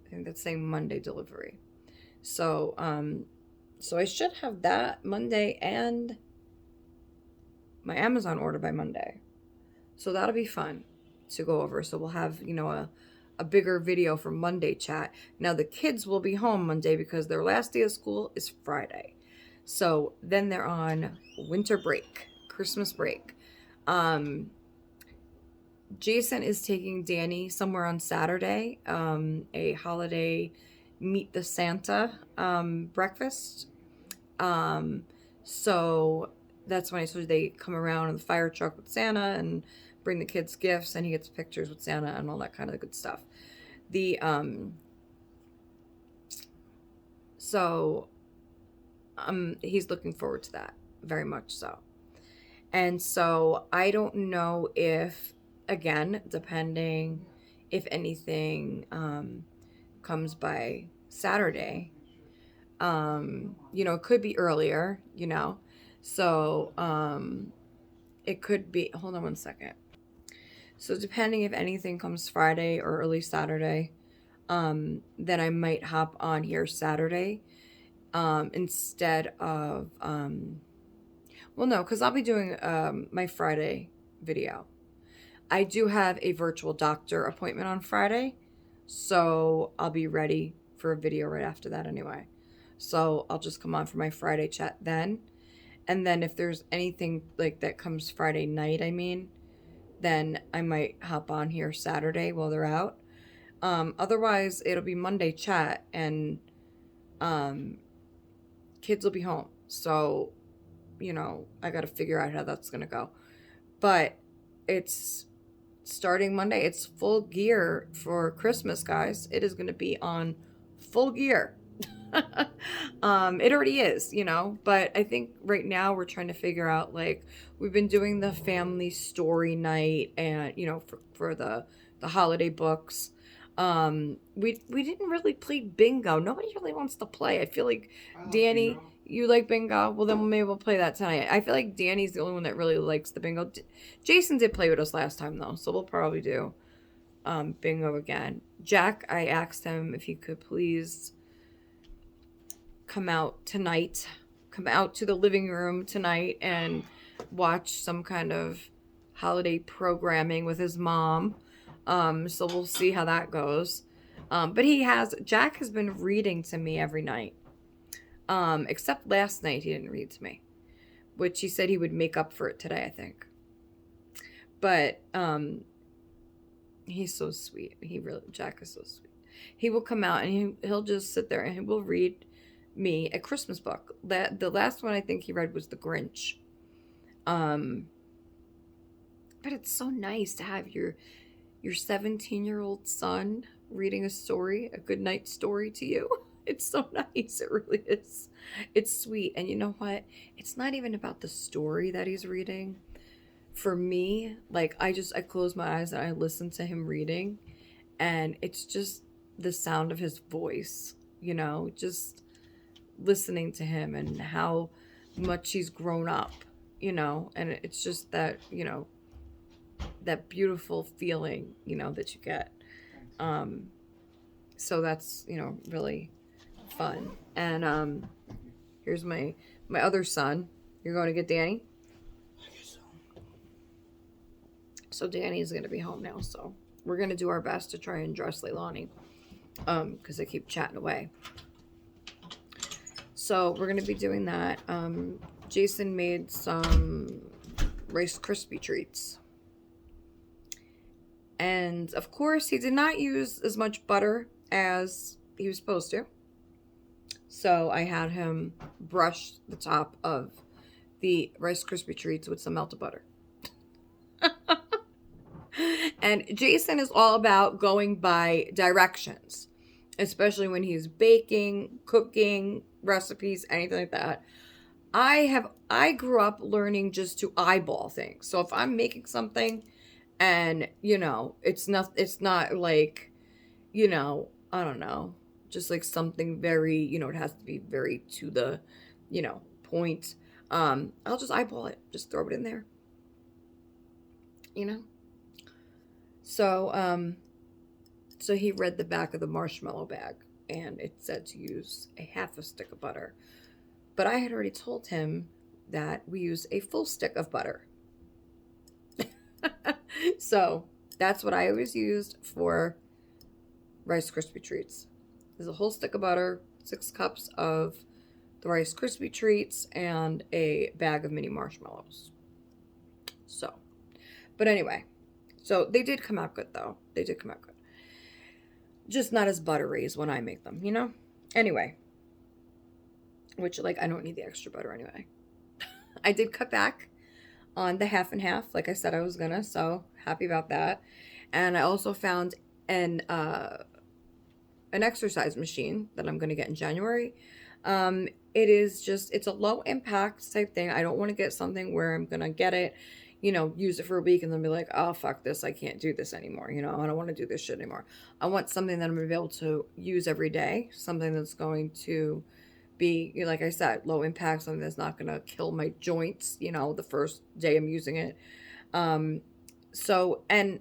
I think that's saying Monday delivery. So so I should have that Monday and my Amazon order by Monday. So that'll be fun to go over. So we'll have, you know, a bigger video for Monday chat. Now the kids will be home Monday because their last day of school is Friday. So then they're on winter break, Christmas break. Jason is taking Danny somewhere on Saturday, a holiday meet the Santa breakfast. So that's when I told you they come around in the fire truck with Santa and bring the kids gifts, and he gets pictures with Santa and all that kind of good stuff. He's looking forward to that very much so. And so I don't know if, again, depending if anything comes by Saturday, you know, it could be earlier, you know, so it could be, hold on one second. So depending if anything comes Friday or early Saturday, then I might hop on here Saturday, instead of, well, no, because I'll be doing my Friday video. I do have a virtual doctor appointment on Friday, so I'll be ready for a video right after that anyway. So I'll just come on for my Friday chat then. And then if there's anything like that comes Friday night, then I might hop on here Saturday while they're out. Otherwise, it'll be Monday chat, and kids will be home. So, I got to figure out how that's going to go. But it's starting Monday. It's full gear for Christmas, guys. It is going to be on full gear. It already is, but I think right now we're trying to figure out, like, we've been doing the family story night, and, for the holiday books. We didn't really play bingo. Nobody really wants to play. I feel like Danny, you like bingo? Well, then maybe we'll play that tonight. I feel like Danny's the only one that really likes the bingo. Jason did play with us last time, though, so we'll probably do bingo again. Jack, I asked him if he could please come out to the living room tonight and watch some kind of holiday programming with his mom. So we'll see how that goes. But Jack has been reading to me every night. Except last night he didn't read to me, which he said he would make up for it today, I think. But, he's so sweet. Jack is so sweet. He will come out and he'll just sit there and he will read me a Christmas book. The last one I think he read was The Grinch. But it's so nice to have your 17-year-old son reading a good night story to you. It's so nice. It really is. It's sweet. And you know what? It's not even about the story that he's reading. For me, like, I close my eyes and I listen to him reading, and it's just the sound of his voice, just listening to him and how much he's grown up, and it's just that, that beautiful feeling, that you get. So that's, really fun. And here's my other son. You're going to get Danny? I guess so. So Danny's going to be home now, so we're going to do our best to try and dress Lelani, because I keep chatting away. So we're going to be doing that. Jason made some Rice Krispie treats. And, of course, he did not use as much butter as he was supposed to. So I had him brush the top of the Rice Krispie treats with some melted butter. And Jason is all about going by directions, especially when he's baking, cooking, recipes, anything like that. I grew up learning just to eyeball things. So if I'm making something and, it's not like, I don't know, just like something very, it has to be very to the, point. I'll just eyeball it, just throw it in there, So, so he read the back of the marshmallow bag, and it said to use a half a stick of butter. But I had already told him that we use a full stick of butter. So that's what I always used for Rice Krispie treats. There's a whole stick of butter, 6 cups of the Rice Krispie treats, and a bag of mini marshmallows. So, but anyway, so they did come out good, though. They did come out good. Just not as buttery as when I make them, Anyway, which, like, I don't need the extra butter anyway. I did cut back on the half and half, like I said I was gonna, so happy about that. And I also found an exercise machine that I'm gonna get in January. It's a low impact type thing. I don't want to get something where I'm gonna get it, use it for a week and then be like, oh, fuck this, I can't do this anymore. I don't want to do this shit anymore. I want something that I'm gonna be able to use every day, something that's going to be, like I said, low impact, something that's not gonna kill my joints, the first day I'm using it. So, and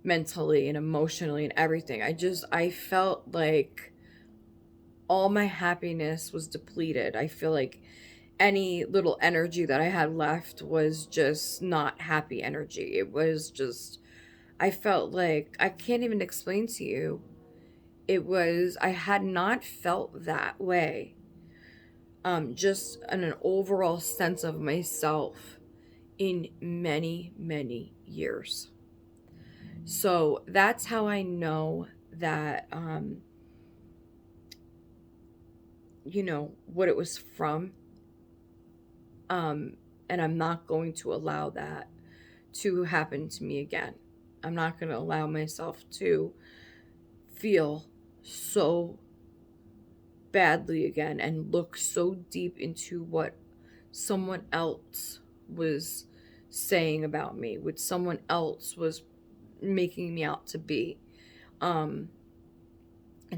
mentally and emotionally and everything. I felt like all my happiness was depleted. I feel like any little energy that I had left was just not happy energy. It was just, I felt like, I can't even explain to you. It was, I had not felt that way. Just an overall sense of myself in many, many years. So that's how I know that, what it was from. And I'm not going to allow that to happen to me again. I'm not going to allow myself to feel so badly again and look so deep into what someone else was saying about me, what someone else was making me out to be. And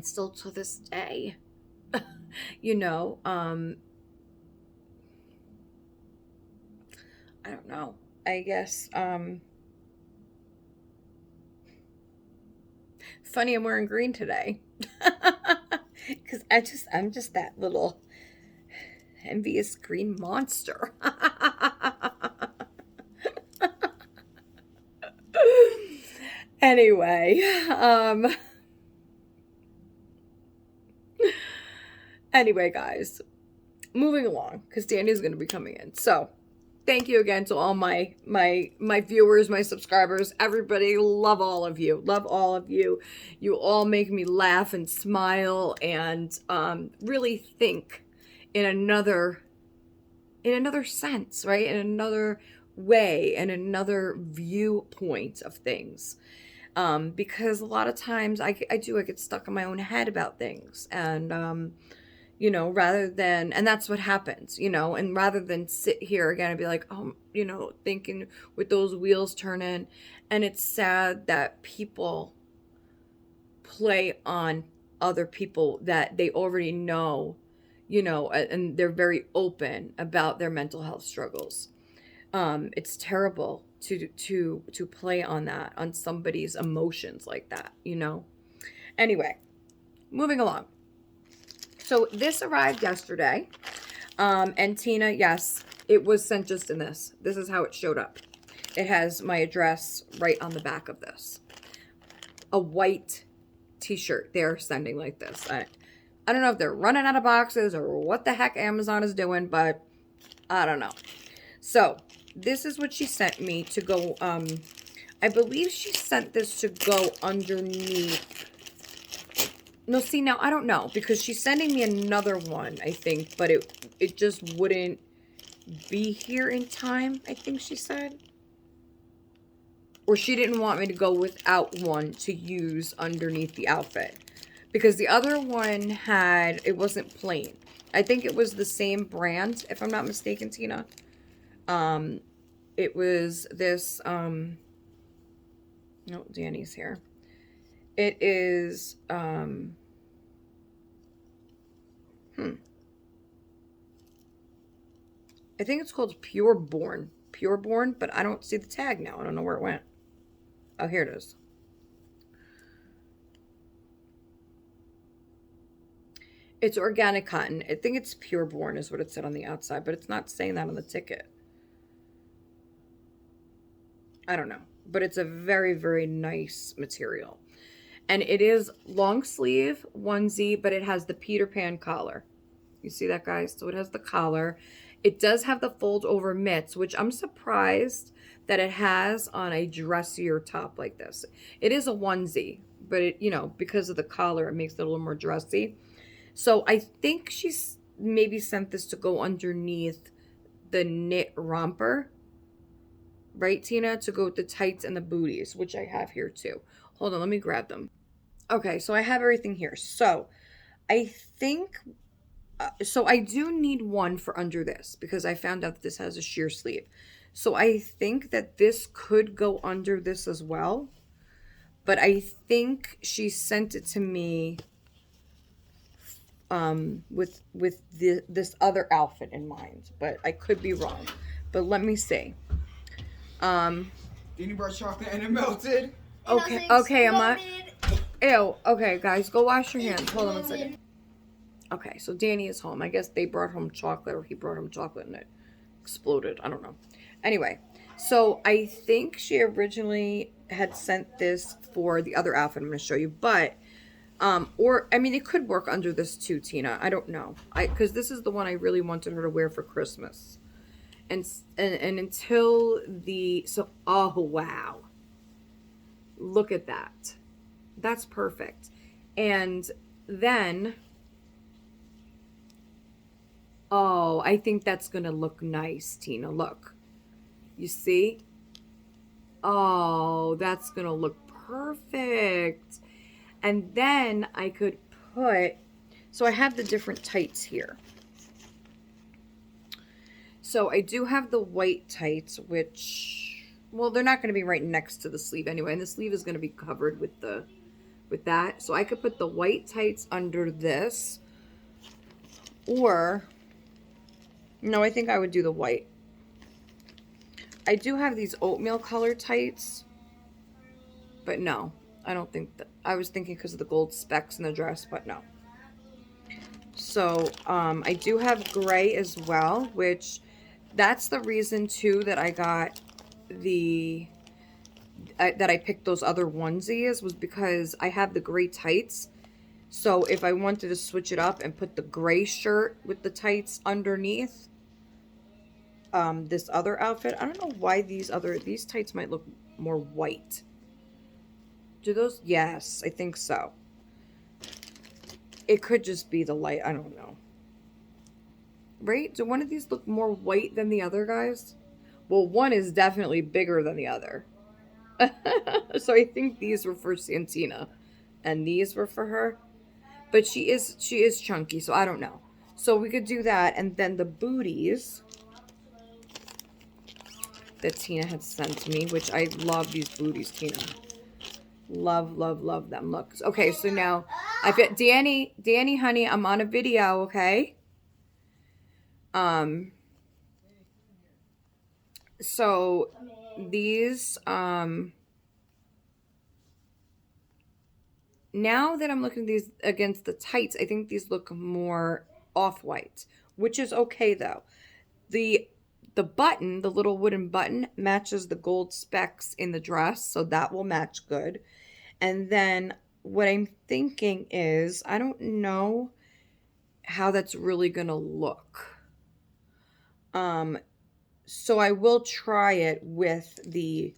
still to this day, you know, I don't know. I guess, funny I'm wearing green today. Because I'm just that little envious green monster. Anyway, anyway, guys, moving along because Danny's going to be coming in. So, thank you again to all my viewers, my subscribers, everybody. Love all of you. Love all of you. You all make me laugh and smile and really think in another sense, right? In another way, in another viewpoint of things. Because a lot of times I get stuck in my own head about things, and rather than, and that's what happens, and rather than sit here again and be like, oh, thinking with those wheels turning. And it's sad that people play on other people that they already know, and they're very open about their mental health struggles. It's terrible to play on that, on somebody's emotions like that. Anyway, moving along. So this arrived yesterday, and Tina, yes, it was sent just in this. This is how it showed up. It has my address right on the back of this. A white t-shirt they're sending like this. I don't know if they're running out of boxes or what the heck Amazon is doing, but I don't know. So this is what she sent me to go, I believe she sent this to go underneath. No, see, now I don't know, because she's sending me another one, I think, but it just wouldn't be here in time, I think she said. Or she didn't want me to go without one to use underneath the outfit. Because the other one it wasn't plain. I think it was the same brand, if I'm not mistaken, Tina. It was this, no, Danny's here. It is, I think it's called Reborn. Reborn, but I don't see the tag now. I don't know where it went. Oh, here it is. It's organic cotton. I think it's Reborn is what it said on the outside, but it's not saying that on the ticket. I don't know, but it's a very, very nice material. And it is long sleeve onesie, but it has the Peter Pan collar. You see that, guys? So it has the collar. It does have the fold over mitts, which I'm surprised that it has on a dressier top like this. It is a onesie, but it, because of the collar, it makes it a little more dressy. So I think she's maybe sent this to go underneath the knit romper. Right, Tina? To go with the tights and the booties, which I have here too. Hold on, let me grab them. Okay, so I have everything here. So I think, so I do need one for under this because I found out that this has a sheer sleeve. So I think that this could go under this as well. But I think she sent it to me with this other outfit in mind. But I could be wrong. But let me see. Peanut butter chocolate and it melted. Okay, okay, Emma. Ew. Okay, guys, go wash your hands. Hold on one second. Okay, so Danny is home. I guess they brought home chocolate, or he brought home chocolate and it exploded. I don't know. Anyway, so I think she originally had sent this for the other outfit I'm going to show you, but or I mean, it could work under this too, Tina. I don't know. Because this is the one I really wanted her to wear for Christmas, and until oh wow, look at that. That's perfect. And then, oh, I think that's going to look nice, Tina. Look. You see? Oh, that's going to look perfect. And then I could so I have the different tights here. So I do have the white tights, which, well, they're not going to be right next to the sleeve anyway. And the sleeve is going to be covered with that. So I could put the white tights under this, or no, I think I would do the white. I do have these oatmeal color tights, but no, I don't think that. I was thinking because of the gold specks in the dress, but no. So I do have gray as well, which that's the reason too that I got that I picked those other onesies, was because I have the gray tights. So if I wanted to switch it up and put the gray shirt with the tights underneath this other outfit, I don't know why these tights might look more white. Do those? Yes, I think so. It could just be the light. I don't know. Right? Do one of these look more white than the other, guys? Well, one is definitely bigger than the other. So I think these were for Santina and these were for her. But she is chunky, so I don't know. So we could do that, and then the booties that Tina had sent me, which I love these booties, Tina. Love, love, love them. Look. Okay, so now I've got Danny, honey, I'm on a video, okay? So these, now that I'm looking at these against the tights, I think these look more off-white, which is okay though. The button, the little wooden button, matches the gold specks in the dress, so that will match good. And then what I'm thinking is, I don't know how that's really gonna look. So I will try it with the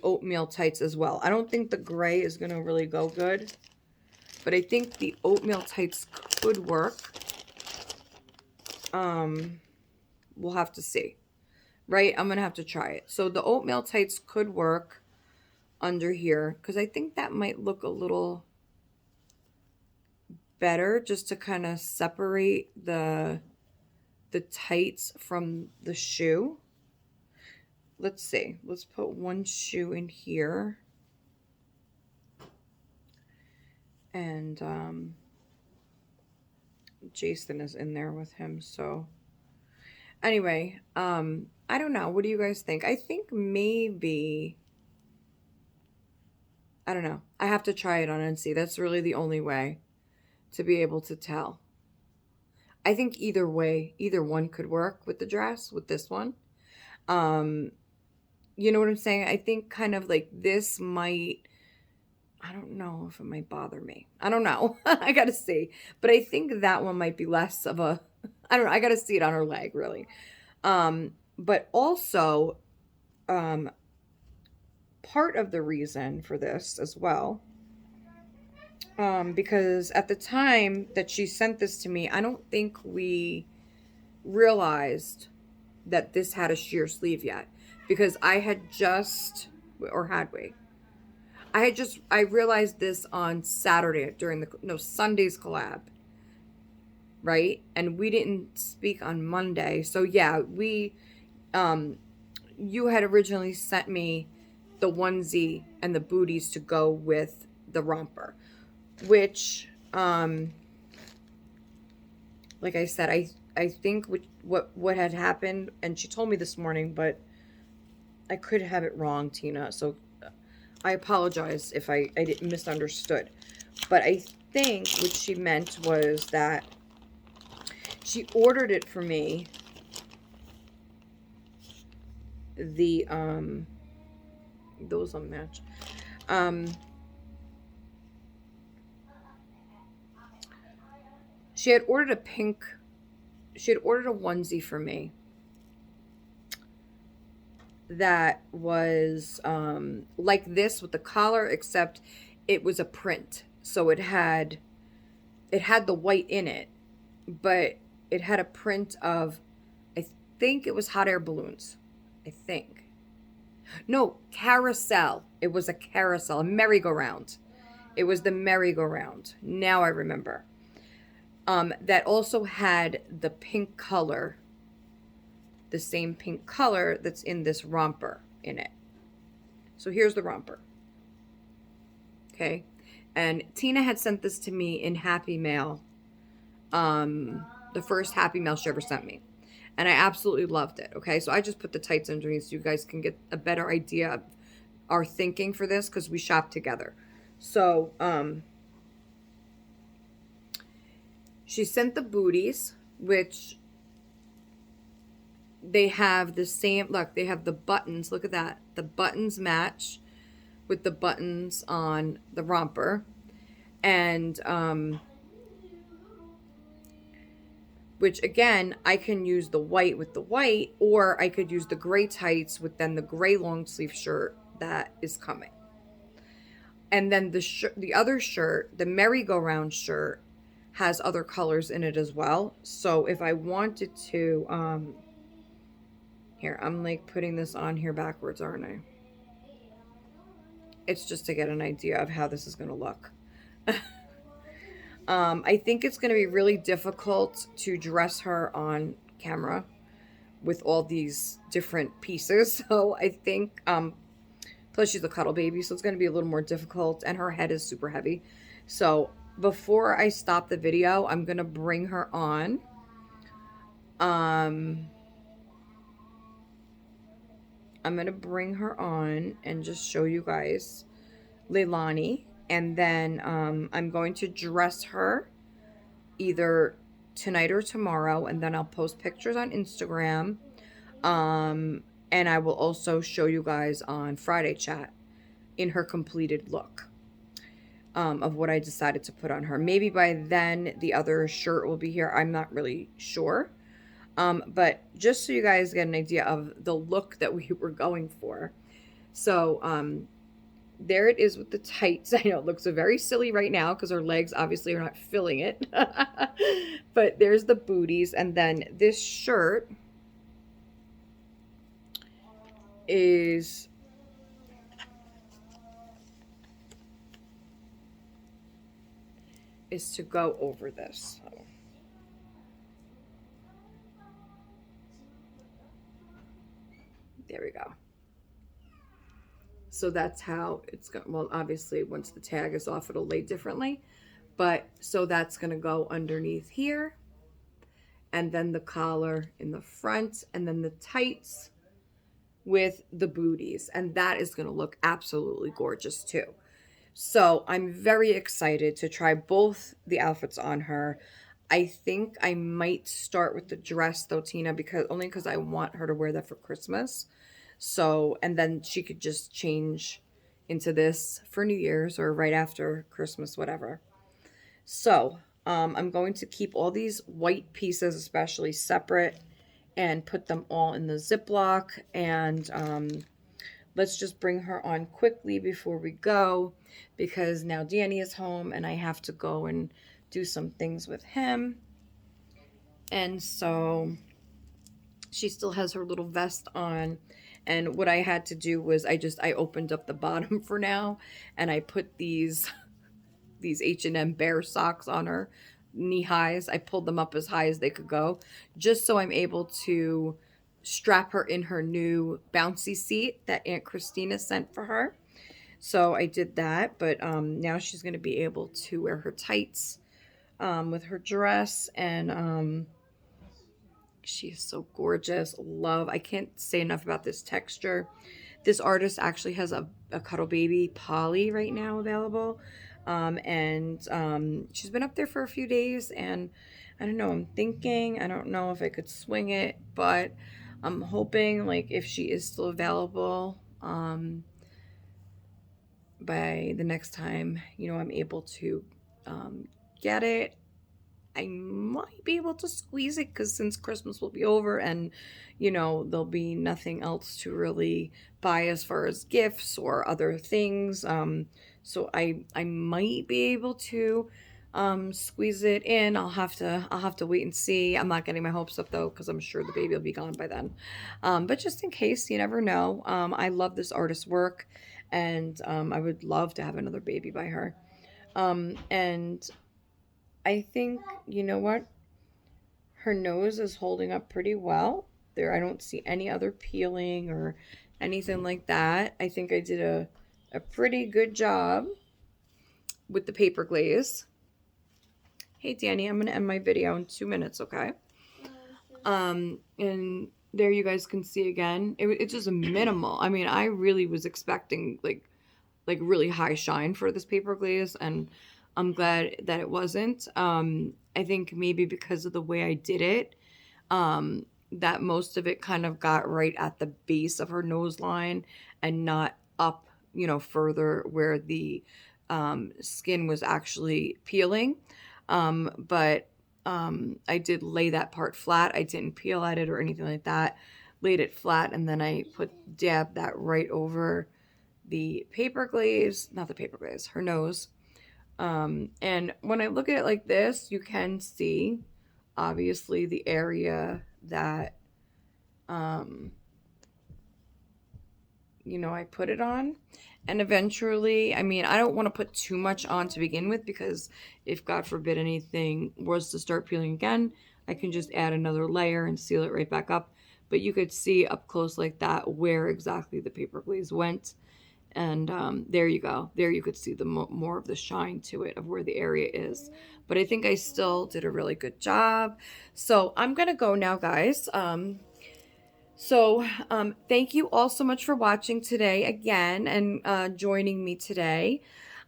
oatmeal tights as well. I don't think the gray is gonna really go good, but I think the oatmeal tights could work. We'll have to see. Right? I'm gonna have to try it. So the oatmeal tights could work under here, because I think that might look a little better, just to kind of separate the tights from the shoe. Let's see. Let's put one shoe in here. And Jason is in there with him, so anyway, I don't know. What do you guys think? I think maybe, I don't know. I have to try it on and see. That's really the only way to be able to tell. I think either way, either one could work with the dress, with this one. You know what I'm saying? I think kind of like this might, I don't know if it might bother me. I don't know. I got to see. But I think that one might be less of a, I don't know. I got to see it on her leg, really. But also, part of the reason for this as well, because at the time that she sent this to me, I don't think we realized that this had a sheer sleeve yet, because I had just, or had we? I realized this on Saturday during Sunday's collab, right? And we didn't speak on Monday. So yeah, you had originally sent me the onesie and the booties to go with the romper, which, like I said, I think what had happened, and she told me this morning, but I could have it wrong, Tina. So I apologize if I didn't misunderstood. But I think what she meant was that she ordered it for me. The those don't match. Um, she had ordered a pink. She had ordered a onesie for me that was like this with the collar, except it was a print. So it had the white in it, but it had a print of, I think it was hot air balloons. I think. No, carousel. It was a carousel, a merry-go-round. It was the merry-go-round. Now I remember. That also had the pink color, the same pink color that's in this romper in it. So here's the romper. Okay. And Tina had sent this to me in Happy Mail. The first Happy Mail she ever sent me. And I absolutely loved it. Okay. So I just put the tights underneath so you guys can get a better idea of our thinking for this because we shop together. So, she sent the booties, which they have the same, look, they have the buttons. Look at that. The buttons match with the buttons on the romper. And, which again, I can use the white with the white, or I could use the gray tights with then the gray long sleeve shirt that is coming. And then the other shirt, the merry-go-round shirt, has other colors in it as well. So if I wanted to, here, I'm like putting this on here backwards, aren't I? It's just to get an idea of how this is going to look. I think it's going to be really difficult to dress her on camera with all these different pieces. So I think, plus she's a cuddle baby, so it's going to be a little more difficult, and her head is super heavy. So before I stop the video, I'm going to bring her on. I'm going to bring her on and just show you guys Lelani. And then I'm going to dress her either tonight or tomorrow. And then I'll post pictures on Instagram. And I will also show you guys on Friday chat in her completed look. Of what I decided to put on her. Maybe by then the other shirt will be here. I'm not really sure. But just so you guys get an idea of the look that we were going for. So there it is with the tights. I know it looks very silly right now because her legs obviously are not filling it. But there's the booties. And then this shirt is to go over this. So. There we go. So that's how it's going. Well, obviously, once the tag is off, it'll lay differently. But so that's going to go underneath here. And then the collar in the front. And then the tights with the booties. And that is going to look absolutely gorgeous too. So I'm very excited to try both the outfits on her. I think I might start with the dress though, Tina, because I want her to wear that for Christmas. So, and then she could just change into this for New Year's or right after Christmas, whatever. So, I'm going to keep all these white pieces, especially separate, and put them all in the Ziploc. And let's just bring her on quickly before we go, because now Danny is home and I have to go and do some things with him. And so she still has her little vest on. And what I had to do was I opened up the bottom for now, and I put these H&M Bear socks on her, knee highs. I pulled them up as high as they could go, just so I'm able to strap her in her new bouncy seat that Aunt Christina sent for her. So I did that, but now she's going to be able to wear her tights with her dress, and she is so gorgeous. Love. I can't say enough about this texture. This artist actually has a Cuddle Baby Polly right now available. And she's been up there for a few days, and I don't know, I don't know if I could swing it, but I'm hoping, like, if she is still available, by the next time, I'm able to get it, I might be able to squeeze it, because since Christmas will be over and, there'll be nothing else to really buy as far as gifts or other things. So I might be able to squeeze it in. I'll have to wait and see. I'm not getting my hopes up though, because I'm sure the baby will be gone by then. But just in case, you never know. I love this artist's work, and I would love to have another baby by her. And I think, you know what? Her nose is holding up pretty well. I don't see any other peeling or anything like that. I think I did a pretty good job with the paper glaze. Hey, Danny, I'm going to end my video in 2 minutes, okay? And there you guys can see again. It's just a minimal. I mean, I really was expecting, like really high shine for this paper glaze, and I'm glad that it wasn't. I think maybe because of the way I did it, that most of it kind of got right at the base of her nose line and not up, further where the skin was actually peeling. But I did lay that part flat. I didn't peel at it or anything like that. Laid it flat, and then I dabbed that right over the paper glaze, not the paper glaze, her nose. And when I look at it like this, you can see obviously the area that, I put it on. And eventually, I mean, I don't want to put too much on to begin with, because if God forbid anything was to start peeling again, I can just add another layer and seal it right back up. But you could see up close like that where exactly the paper glaze went. And there you go. There you could see the more of the shine to it of where the area is. But I think I still did a really good job. So I'm going to go now, guys. Thank you all so much for watching today again, and joining me today.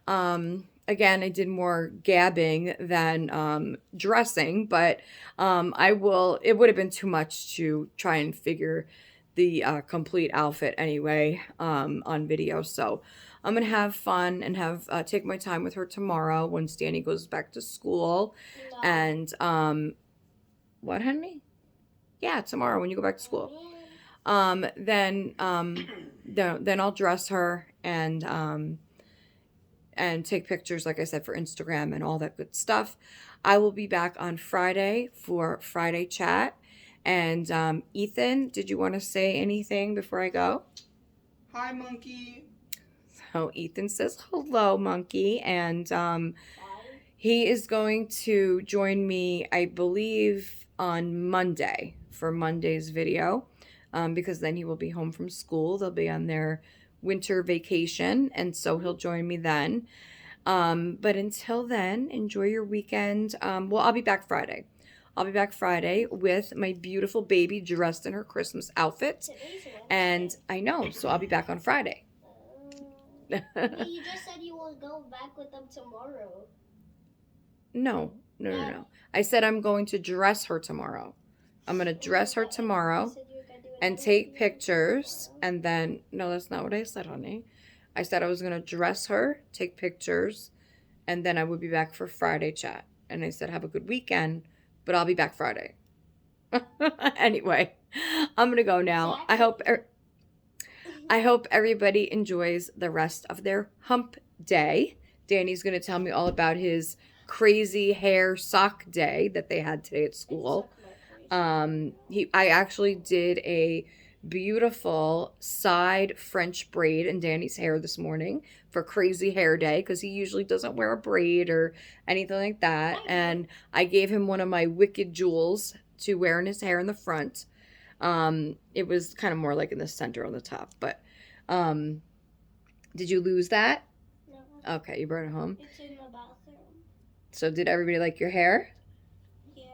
Again, I did more gabbing than dressing, but it would have been too much to try and figure the complete outfit anyway on video. So I'm going to have fun and take my time with her tomorrow when Stanny goes back to school. No. And what, honey? Yeah, tomorrow when you go back to school. Then I'll dress her and take pictures, like I said, for Instagram and all that good stuff. I will be back on Friday for Friday chat. And Ethan, did you want to say anything before I go? Hi, monkey. So Ethan says hello, monkey, and he is going to join me, I believe, on Monday for Monday's video. Because then he will be home from school. They'll be on their winter vacation, and so he'll join me then. But until then, enjoy your weekend. Well, I'll be back Friday. I'll be back Friday with my beautiful baby dressed in her Christmas outfit. And I know, so I'll be back on Friday. You just said you will go back with them tomorrow. No. I said I'm going to dress her tomorrow. I'm going to dress her tomorrow and take pictures, and then, no, that's not what I said, honey. I said I was going to dress her, take pictures, and then I would be back for Friday chat. And I said, have a good weekend, but I'll be back Friday. Anyway, I'm going to go now. I hope everybody enjoys the rest of their hump day. Danny's going to tell me all about his crazy hair sock day that they had today at school. I actually did a beautiful side French braid in Danny's hair this morning for crazy hair day, because he usually doesn't wear a braid or anything like that. And I gave him one of my wicked jewels to wear in his hair in the front. It was kind of more like in the center on the top, but did you lose that? No. Okay, you brought it home. It's in the bathroom. So did everybody like your hair? Yeah.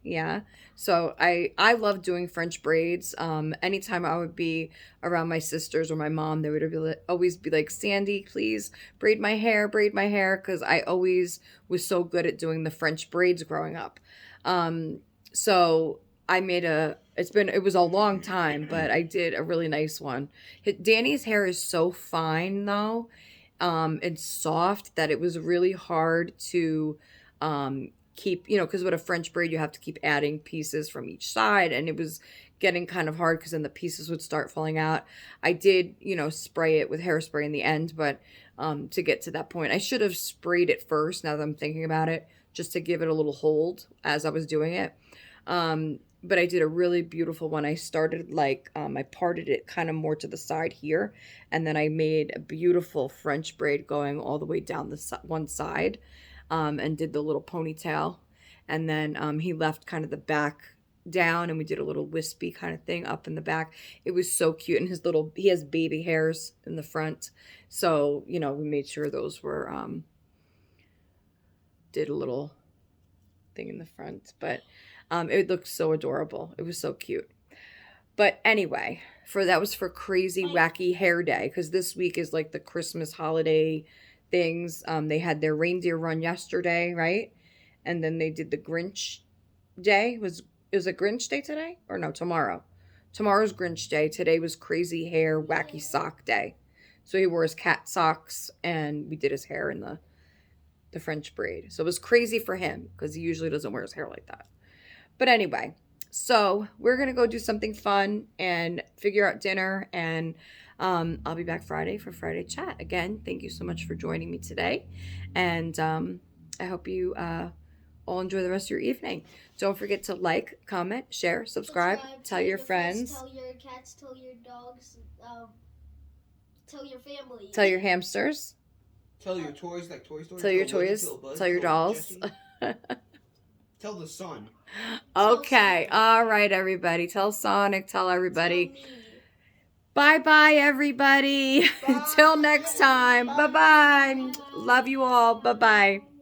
Yeah. So I love doing French braids. Anytime I would be around my sisters or my mom, they would be always be like, Sandy, please braid my hair, because I always was so good at doing the French braids growing up. Um, so I made it was a long time, but I did a really nice one. Danny's hair is so fine though, and soft, that it was really hard to keep, because with a French braid, you have to keep adding pieces from each side. And it was getting kind of hard because then the pieces would start falling out. I did, spray it with hairspray in the end, but to get to that point, I should have sprayed it first, now that I'm thinking about it, just to give it a little hold as I was doing it. But I did a really beautiful one. I started I parted it kind of more to the side here, and then I made a beautiful French braid going all the way down the one side, and did the little ponytail. And then he left kind of the back down, and we did a little wispy kind of thing up in the back. It was so cute. And he has baby hairs in the front. So, we made sure those were, did a little thing in the front. But it looked so adorable. It was so cute. But anyway, that was for crazy wacky hair day, because this week is like the Christmas holiday things. They had their reindeer run yesterday, right? And then they did the Grinch day. Is it Grinch day today? Or no, tomorrow. Tomorrow's Grinch day. Today was crazy hair wacky sock day. So he wore his cat socks, and we did his hair in the French braid. So it was crazy for him, because he usually doesn't wear his hair like that. But anyway, so we're going to go do something fun and figure out dinner, and I'll be back Friday for Friday Chat. Again, thank you so much for joining me today, and I hope you all enjoy the rest of your evening. Don't forget to like, comment, share, subscribe, tell your friends. Tell your cats, tell your dogs, tell your family. Tell your hamsters. Tell your toys like Toy Story. Tell your toys. Tell your dolls. Tell the sun. Okay. All right, everybody. Tell Sonic. Tell everybody. Bye-bye, everybody. Bye. Until next time. Bye-bye. Love you all. Bye-bye.